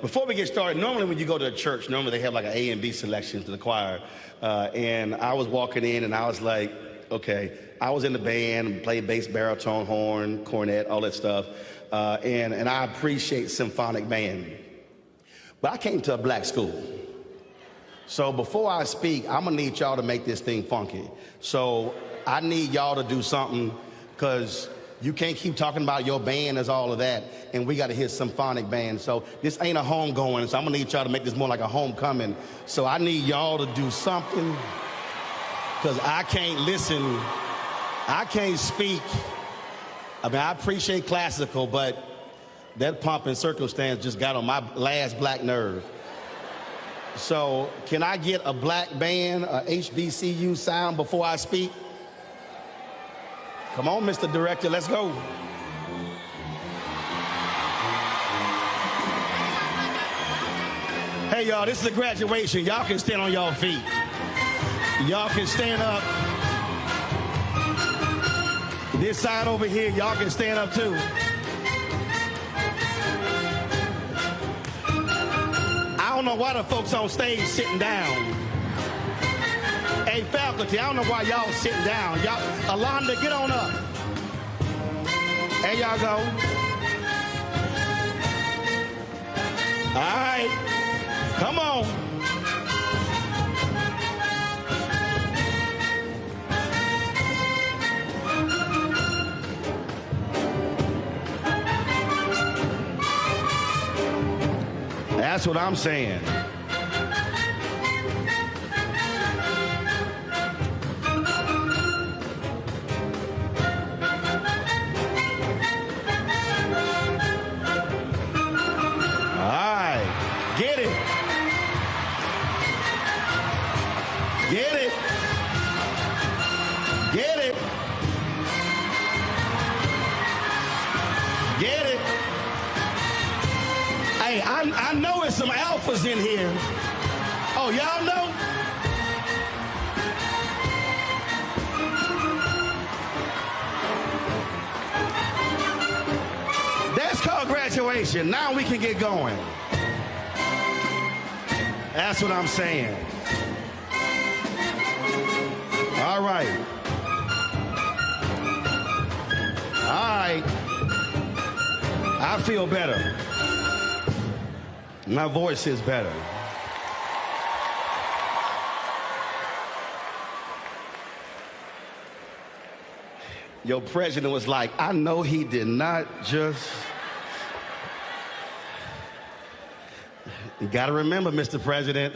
Before we get started, normally when you go to a church, normally they have like an A and B selection to the choir. And I was walking in and I was like, okay, I was in the band, played bass, baritone, horn, cornet, all that stuff. And I appreciate symphonic band. But I came to a black school. So before I speak, I'm gonna need y'all to make this thing funky. So I need y'all to do something, because you can't keep talking about your band as all of that, and we gotta hear symphonic band. So this ain't a homegoing, so I'm gonna need y'all to make this more like a homecoming. So I need y'all to do something, because I can't listen, I can't speak. I mean, I appreciate classical, but that pomp and circumstance just got on my last black nerve. So can I get a black band, a HBCU sound before I speak? Come on, Mr. Director, let's go. Hey, y'all, this is a graduation. Y'all can stand on y'all feet. Y'all can stand up. This side over here, y'all can stand up too. I don't know why the folks on stage sitting down. Hey, faculty, I don't know why y'all sitting down. Y'all, Alonda, get on up. There y'all go. All right, come on. That's what I'm saying. some alphas in here. Oh, y'all know? That's called graduation. Now we can get going. That's what I'm saying. All right. All right. I feel better. My voice is better. Your president was like, I know he did not just... You got to remember, Mr. President,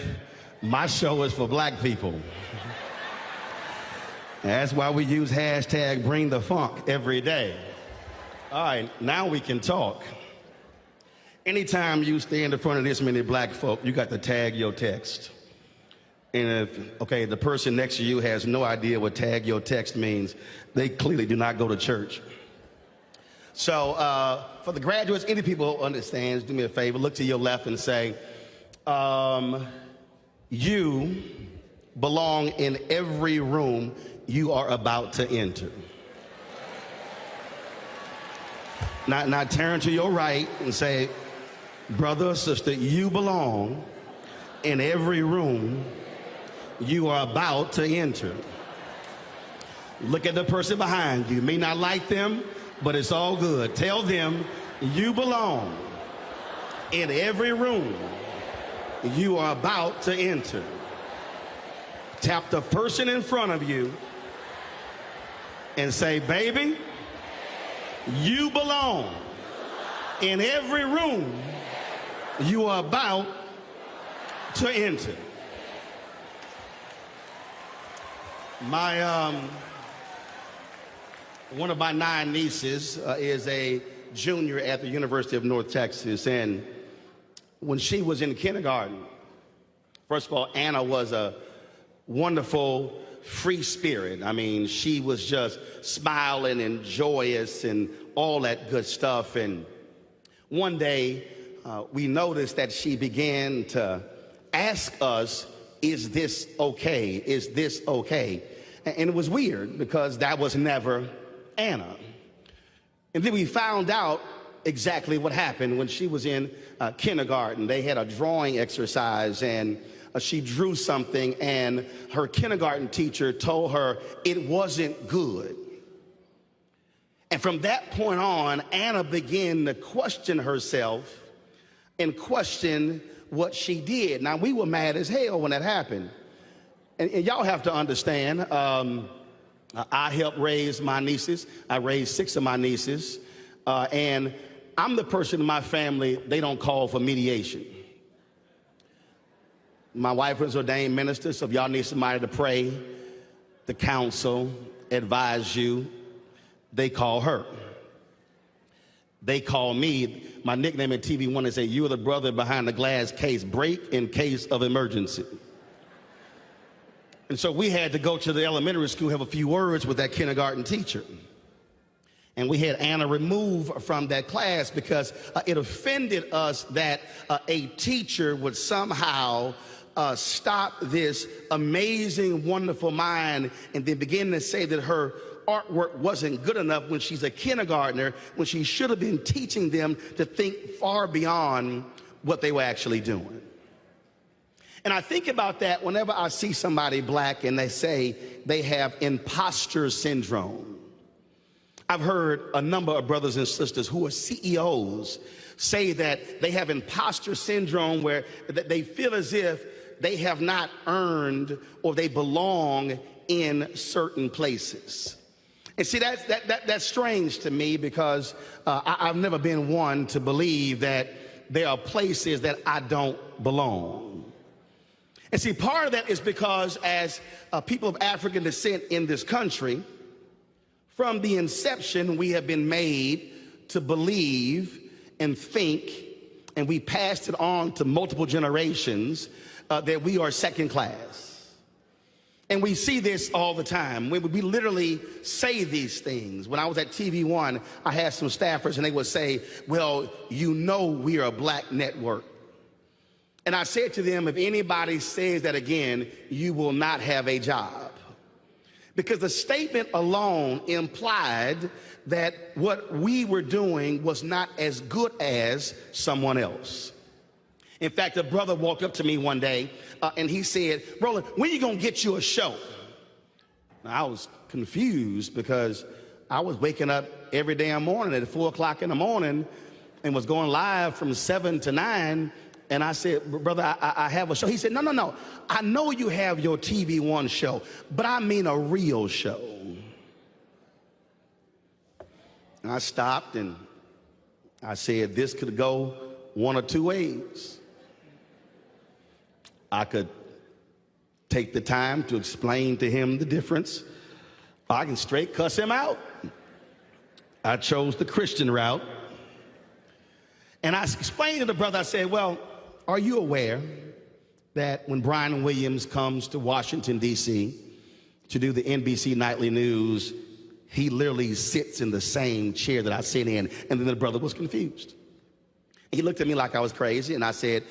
my show is for black people. That's why we use hashtag Bring the Funk every day. All right, now we can talk. Anytime you stand in front of this many black folk, you got to tag your text. And if, okay, the person next to you has no idea what tag your text means, they clearly do not go to church. So for the graduates, any people who understands, do me a favor, look to your left and say, you belong in every room you are about to enter. Now turn to your right and say, brother or sister, you belong in every room you are about to enter. Look at the person behind you. You may not like them, but it's all good. Tell them you belong in every room you are about to enter. Tap the person in front of you and say, baby, you belong in every room you are about to enter. One of my 9 nieces is a junior at the University of North Texas, and when she was in kindergarten, first of all, Anna was a wonderful free spirit. I mean, she was just smiling and joyous and all that good stuff. And one day, we noticed that she began to ask us, is this okay? Is this okay? And it was weird because that was never Anna. And then we found out exactly what happened when she was in kindergarten. They had a drawing exercise and she drew something and her kindergarten teacher told her it wasn't good. And from that point on, Anna began to question herself and question what she did. Now, we were mad as hell when that happened. And y'all have to understand, I helped raise my nieces. I raised 6 of my nieces. And I'm the person in my family, they don't call for mediation. My wife was ordained minister, so if y'all need somebody to pray, to counsel, advise you, they call her. They call me. My nickname at TV1 is you're the brother behind the glass case, break in case of emergency. And so we had to go to the elementary school, have a few words with that kindergarten teacher. And we had Anna removed from that class because it offended us that a teacher would somehow stop this amazing, wonderful mind and then begin to say that her artwork wasn't good enough when she's a kindergartner, when she should have been teaching them to think far beyond what they were actually doing. And I think about that whenever I see somebody black and they say they have imposter syndrome. I've heard a number of brothers and sisters who are CEOs say that they have imposter syndrome where they feel as if they have not earned or they belong in certain places. And see, that's strange to me because I've never been one to believe that there are places that I don't belong. And see, part of that is because as people of African descent in this country, from the inception, we have been made to believe and think, and we passed it on to multiple generations, that we are second class. And we see this all the time. We literally say these things. When I was at TV1, I had some staffers and they would say, well, you know we are a black network. And I said to them, if anybody says that again, you will not have a job. Because the statement alone implied that what we were doing was not as good as someone else. In fact, a brother walked up to me one day and he said, Roland, when are you gonna get you a show? Now, I was confused because I was waking up every damn morning at 4 o'clock in the morning and was going live from 7 to 9. And I said, brother, I have a show. He said, no. I know you have your TV One show, but I mean a real show. And I stopped and I said, this could go one or two ways. I could take the time to explain to him the difference. I can straight cuss him out. I chose the Christian route. And I explained to the brother, I said, well, are you aware that when Brian Williams comes to Washington, D.C. to do the NBC Nightly News, he literally sits in the same chair that I sit in? And then the brother was confused. He looked at me like I was crazy, and I said,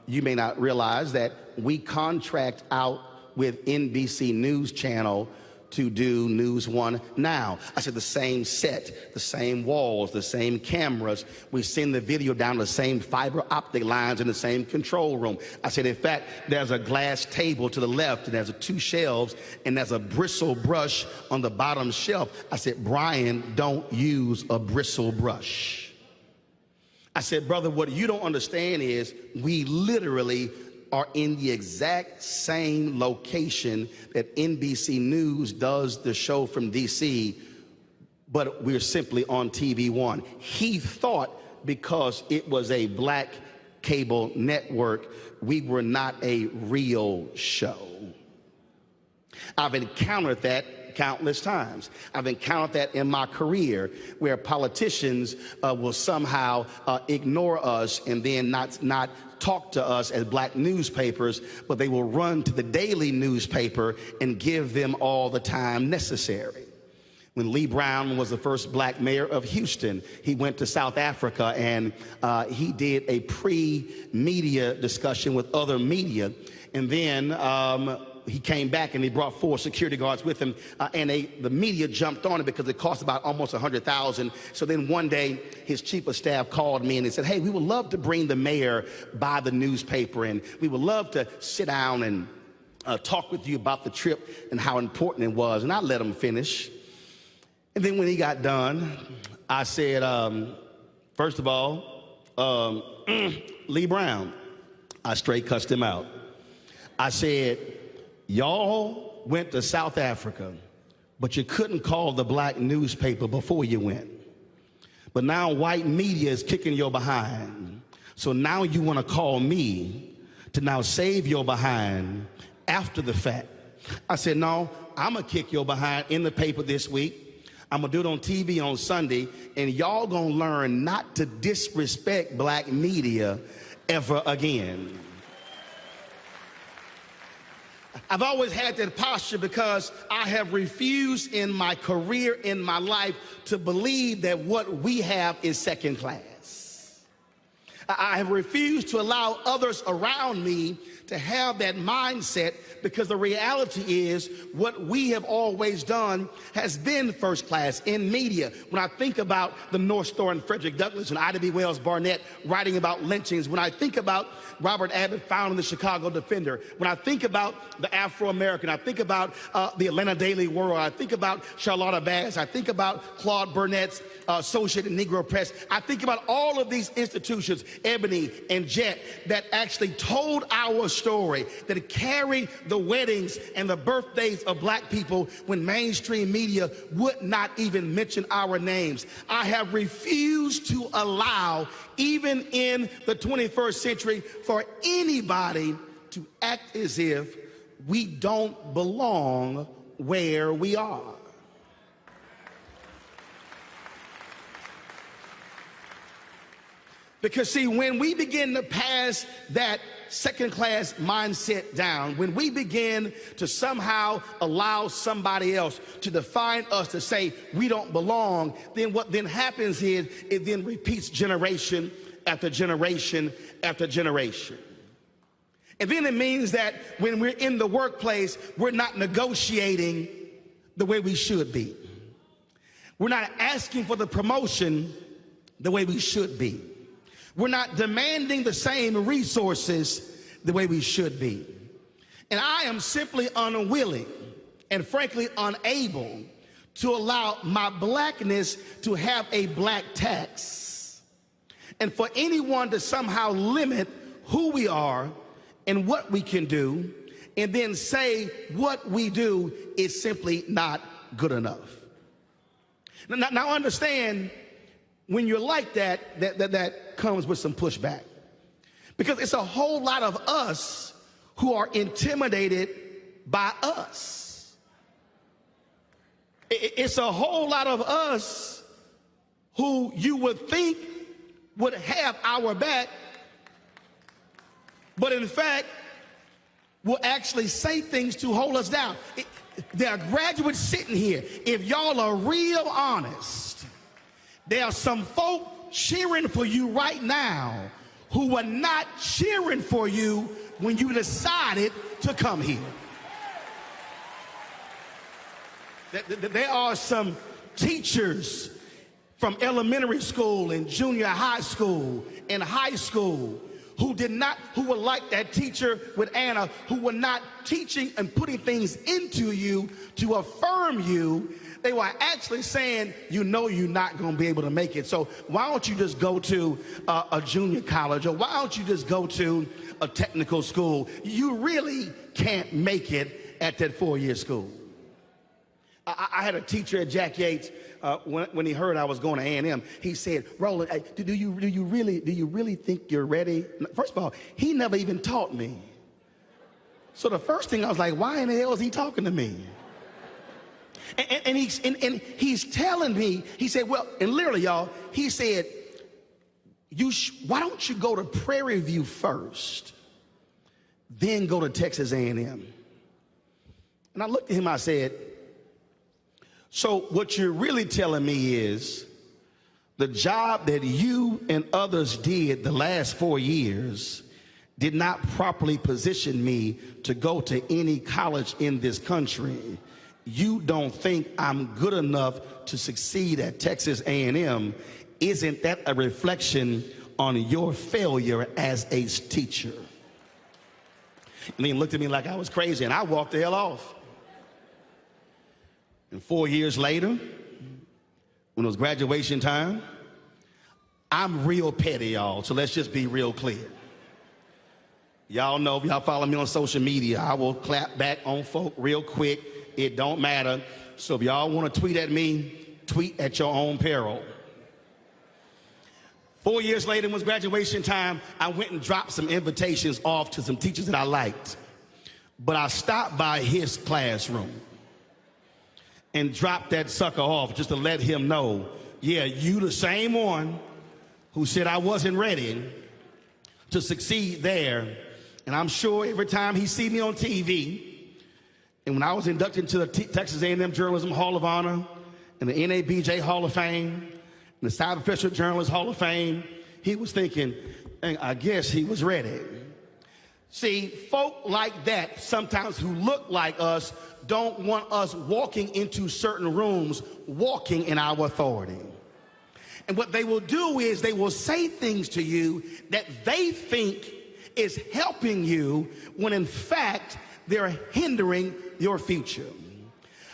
you may not realize that we contract out with NBC News Channel to do News One now. I said, the same set, the same walls, the same cameras. We send the video down the same fiber optic lines in the same control room. I said, in fact, there's a glass table to the left, and there's 2 shelves, and there's a bristle brush on the bottom shelf. I said, Brian, don't use a bristle brush. I said, brother, what you don't understand is we literally are in the exact same location that NBC News does the show from DC, but we're simply on TV One. He thought because it was a black cable network, we were not a real show. I've encountered that countless times. I've encountered that in my career where politicians will somehow ignore us and then not talk to us as black newspapers, but they will run to the daily newspaper and give them all the time necessary. When Lee Brown was the first black mayor of Houston, he went to South Africa and he did a pre-media discussion with other media. And then he came back and he brought 4 security guards with him, and the media jumped on it because it cost about almost $100,000. So then one day, his chief of staff called me and he said, hey, we would love to bring the mayor by the newspaper, and we would love to sit down and talk with you about the trip and how important it was. And I let him finish. And then when he got done, I said, first of all, Lee Brown, I straight cussed him out. I said, y'all went to South Africa, but you couldn't call the black newspaper before you went. But now white media is kicking your behind. So now you want to call me to now save your behind after the fact. I said, no, I'm going to kick your behind in the paper this week. I'm going to do it on TV on Sunday, and y'all going to learn not to disrespect black media ever again. I've always had that posture because I have refused in my career, in my life, to believe that what we have is second class. I have refused to allow others around me to have that mindset, because the reality is what we have always done has been first class in media. When I think about the North Star and Frederick Douglass and Ida B. Wells Barnett writing about lynchings, when I think about Robert Abbott founding the Chicago Defender, when I think about the Afro-American, I think about the Atlanta Daily World, I think about Charlotta Bass, I think about Claude Burnett's Associated Negro Press, I think about all of these institutions, Ebony and Jet, that actually told our story, that carried the weddings and the birthdays of black people when mainstream media would not even mention our names. I have refused to allow, even in the 21st century, for anybody to act as if we don't belong where we are. Because see, when we begin to pass that second-class mindset down, when we begin to somehow allow somebody else to define us, to say we don't belong, then what then happens is it then repeats generation after generation after generation. And then it means that when we're in the workplace, we're not negotiating the way we should be. We're not asking for the promotion the way we should be. We're not demanding the same resources the way we should be. And I am simply unwilling and frankly unable to allow my blackness to have a black tax, and for anyone to somehow limit who we are and what we can do, and then say what we do is simply not good enough. Now understand, when you're like that, that comes with some pushback, because it's a whole lot of us who are intimidated by us. It's a whole lot of us who you would think would have our back, but in fact will actually say things to hold us down. There are graduates sitting here. If y'all are real honest, there are some folk cheering for you right now who were not cheering for you when you decided to come here. There are some teachers from elementary school and junior high school and high school who were like that teacher with Anna, who were not teaching and putting things into you to affirm you. They were actually saying, you know, you're not going to be able to make it. So why don't you just go to a junior college, or why don't you just go to a technical school? You really can't make it at that 4-year school. I had a teacher at Jack Yates, when he heard I was going to A&M, he said, Roland, do you really think you're ready? First of all, he never even taught me. So the first thing I was like, why in the hell is he talking to me? And he's telling me, he said, well, and literally, y'all, he said, why don't you go to Prairie View first, then go to Texas A&M? And I looked at him, I said, so what you're really telling me is the job that you and others did the last 4 years did not properly position me to go to any college in this country. You don't think I'm good enough to succeed at Texas A&M. Isn't that a reflection on your failure as a teacher? And he looked at me like I was crazy, and I walked the hell off. And 4 years later, when it was graduation time, I'm real petty, y'all, so let's just be real clear. Y'all know, if y'all follow me on social media, I will clap back on folk real quick. It don't matter. So if y'all want to tweet at me, tweet at your own peril. 4 years later, when it was graduation time, I went and dropped some invitations off to some teachers that I liked. But I stopped by his classroom and dropped that sucker off just to let him know, yeah, you the same one who said I wasn't ready to succeed there. And I'm sure every time he see me on TV, and when I was inducted into the Texas A&M Journalism Hall of Honor and the NABJ Hall of Fame and the South Professional Journalist Hall of Fame, he was thinking, I guess he was ready. See, folk like that, sometimes who look like us, don't want us walking into certain rooms, walking in our authority. And what they will do is they will say things to you that they think is helping you, when in fact they're hindering your future.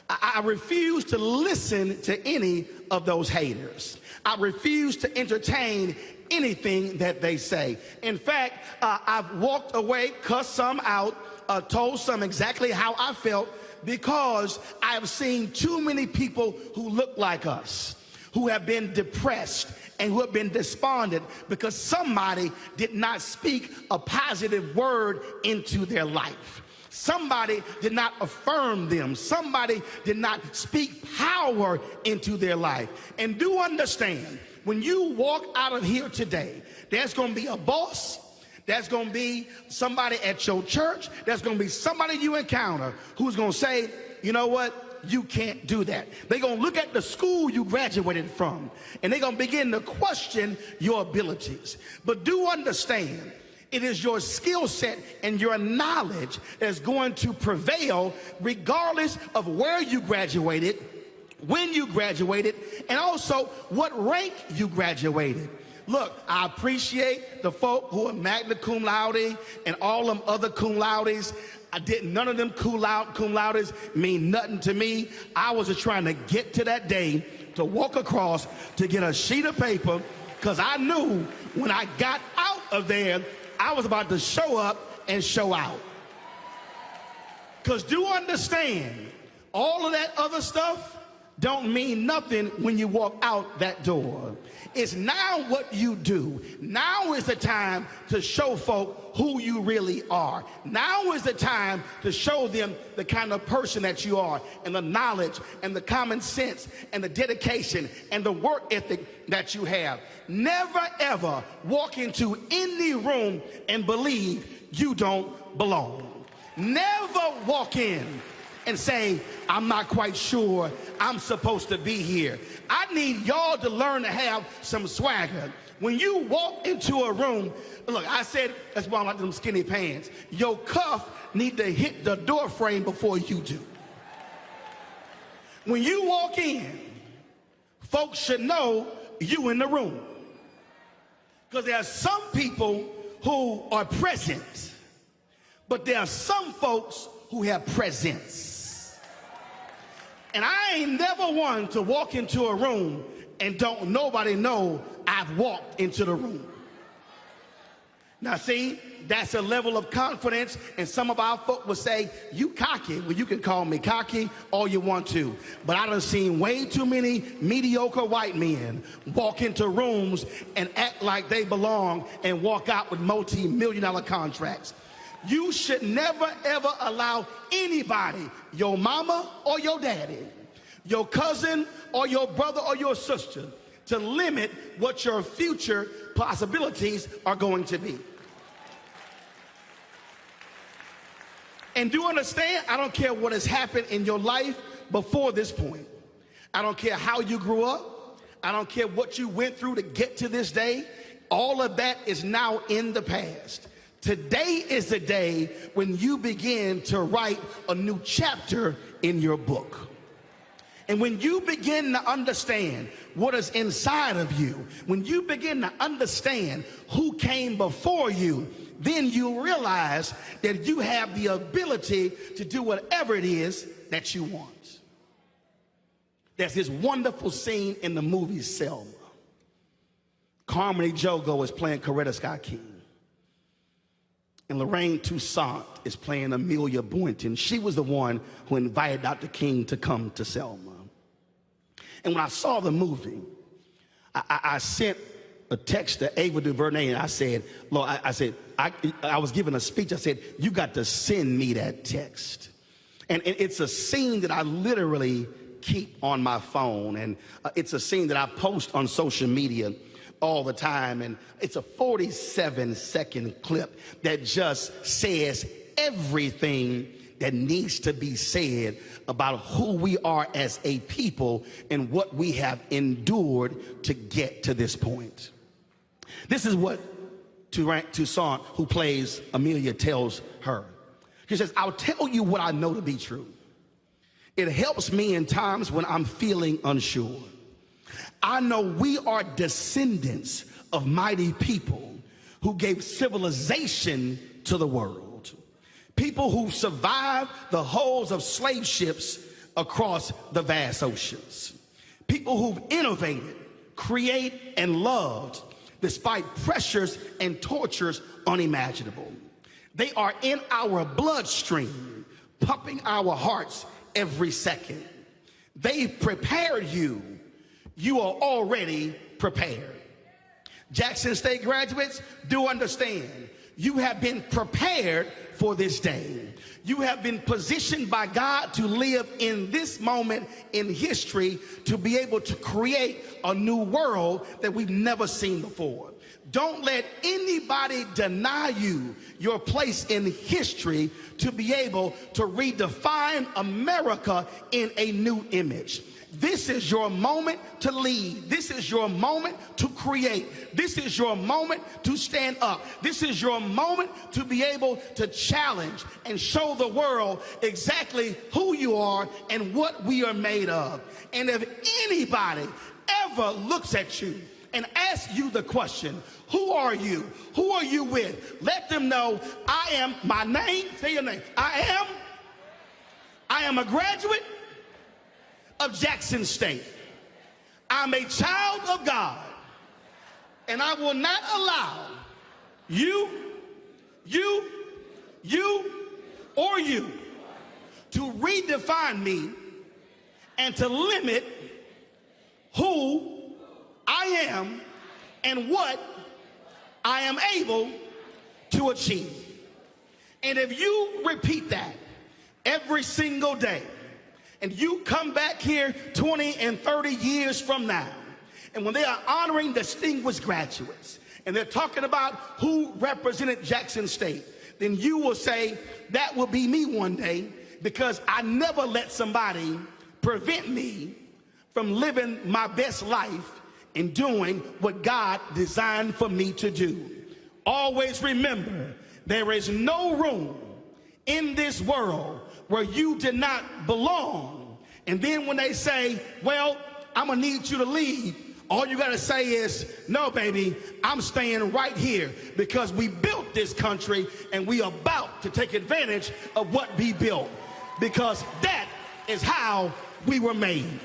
I refuse to listen to any of those haters. I refuse to entertain anything that they say. In fact, I've walked away, cussed some out, told some exactly how I felt, because I've seen too many people who look like us, who have been depressed and who have been despondent because somebody did not speak a positive word into their life. Somebody did not affirm them. Somebody did not speak power into their life. And do understand, when you walk out of here today, there's going to be a boss, there's going to be somebody at your church, there's going to be somebody you encounter who's going to say, you know what, you can't do that. They're going to look at the school you graduated from, and they're going to begin to question your abilities. But do understand, It is your skill set and your knowledge that's going to prevail regardless of where you graduated, when you graduated, and also what rank you graduated. Look, I appreciate the folk who are magna cum laude and all them other cum laudes. None of them cum laudes mean nothing to me. I was just trying to get to that day to walk across to get a sheet of paper, because I knew when I got out of there, I was about to show up and show out. Because do understand, all of that other stuff don't mean nothing when you walk out that door. It's now what you do. Now is the time to show folk who you really are. Now is the time to show them the kind of person that you are, and the knowledge and the common sense and the dedication and the work ethic that you have. Never ever walk into any room and believe you don't belong. Never walk in and say, I'm not quite sure I'm supposed to be here. I need y'all to learn to have some swagger. When you walk into a room, look, I said, that's why I like them skinny pants. Your cuff need to hit the door frame before you do. When you walk in, folks should know you in the room. Because there are some people who are present, but there are some folks who have presence. And I ain't never one to walk into a room and don't nobody know I've walked into the room. Now see, that's a level of confidence, and some of our folk will say, you cocky. Well, you can call me cocky all you want to, but I done seen way too many mediocre white men walk into rooms and act like they belong and walk out with multi-million-dollar contracts. You should never, ever allow anybody, your mama or your daddy, your cousin or your brother or your sister, to limit what your future possibilities are going to be. And do understand, I don't care what has happened in your life before this point. I don't care how you grew up. I don't care what you went through to get to this day. All of that is now in the past. Today is the day when you begin to write a new chapter in your book. And when you begin to understand what is inside of you, when you begin to understand who came before you, then you realize that you have the ability to do whatever it is that you want. There's this wonderful scene in the movie Selma. Carmody Jogo is playing Coretta Scott King. And Lorraine Toussaint is playing Amelia Boynton. She was the one who invited Dr. King to come to Selma. And when I saw the movie, I sent a text to Ava DuVernay, and I said, Lord, I was giving a speech. I said, you got to send me that text. And it's a scene that I literally keep on my phone. And it's a scene that I post on social media all the time. And it's a 47-second clip that just says everything that needs to be said about who we are as a people and what we have endured to get to this point. This is what Toussaint, who plays Amelia, tells her. She says, I'll tell you what I know to be true. It helps me in times when I'm feeling unsure. I know we are descendants of mighty people who gave civilization to the world. People who survived the hulls of slave ships across the vast oceans. People who've innovated, created, and loved despite pressures and tortures unimaginable. They are in our bloodstream, pumping our hearts every second. They prepared you. You are already prepared. Jackson State graduates, do understand, you have been prepared for this day. You have been positioned by God to live in this moment in history, to be able to create a new world that we've never seen before. Don't let anybody deny you your place in history to be able to redefine America in a new image. This is your moment to lead. This is your moment to create. This is your moment to stand up. This is your moment to be able to challenge and show the world exactly who you are and what we are made of. And if anybody ever looks at you and asks you the question, who are you? Who are you with? Let them know I am, my name, say your name. I am a graduate of Jackson State. I'm a child of God, and I will not allow you or you to redefine me and to limit who I am and what I am able to achieve. And if you repeat that every single day, and you come back here 20 and 30 years from now, and when they are honoring distinguished graduates, and they're talking about who represented Jackson State, then you will say, that will be me one day, because I never let somebody prevent me from living my best life and doing what God designed for me to do. Always remember, there is no room in this world where you did not belong. And then when they say, well, I'm gonna need you to leave, all you gotta say is, no, baby, I'm staying right here, because we built this country and we are about to take advantage of what we built, because that is how we were made.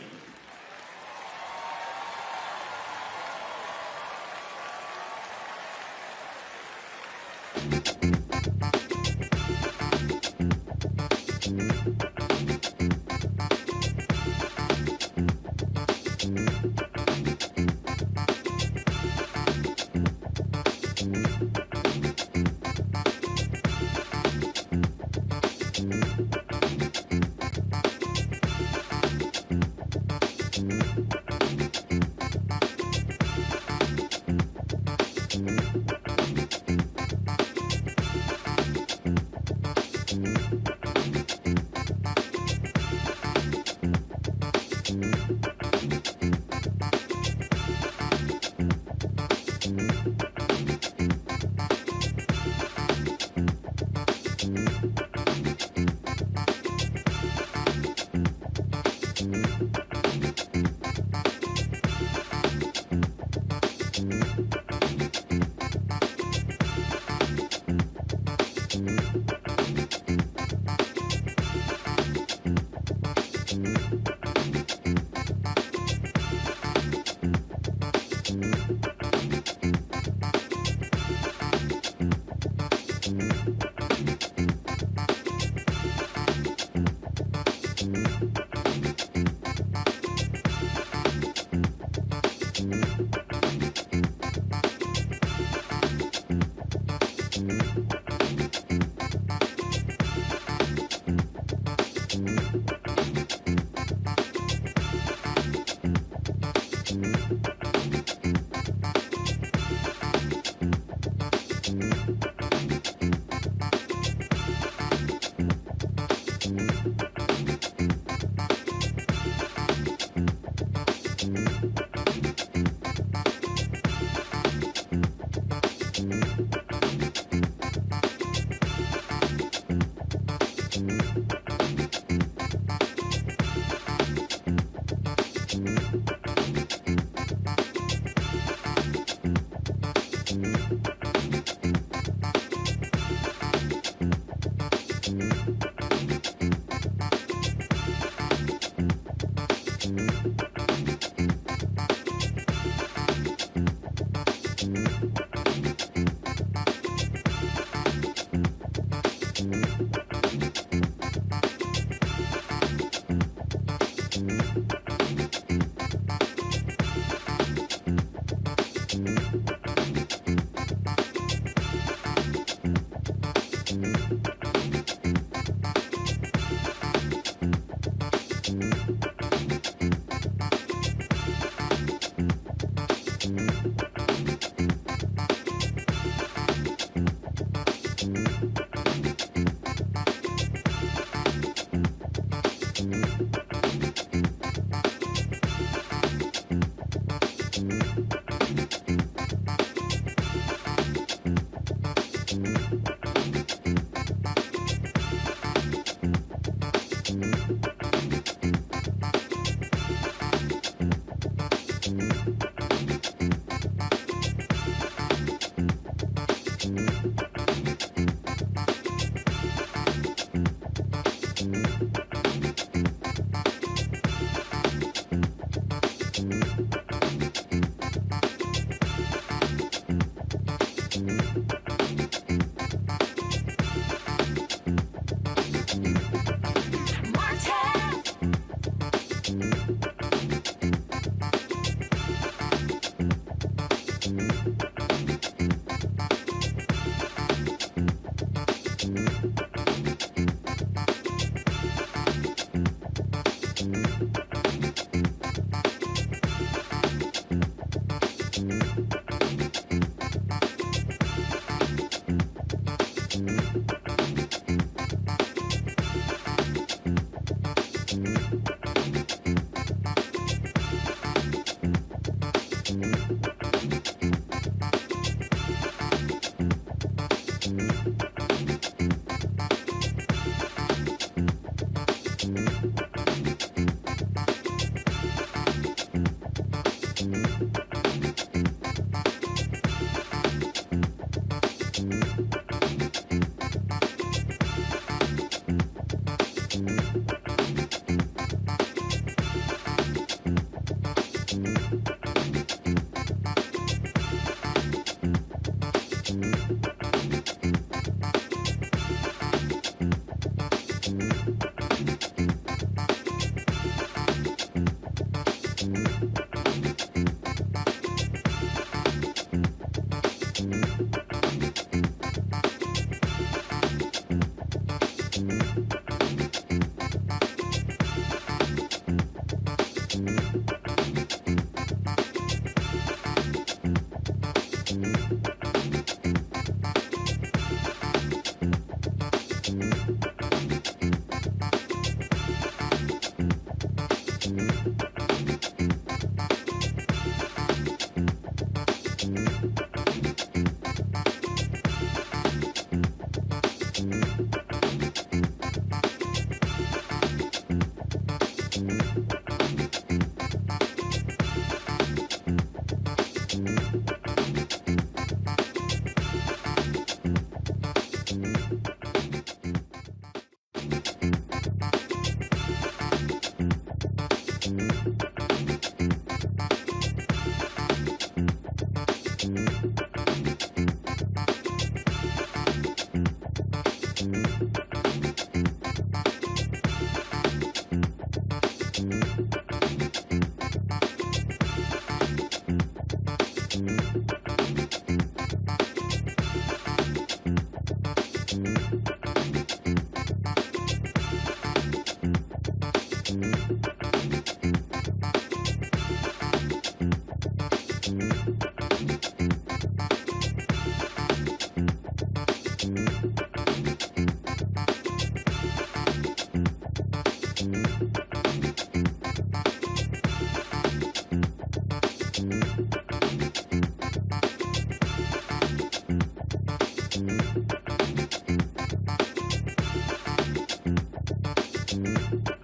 Thank you.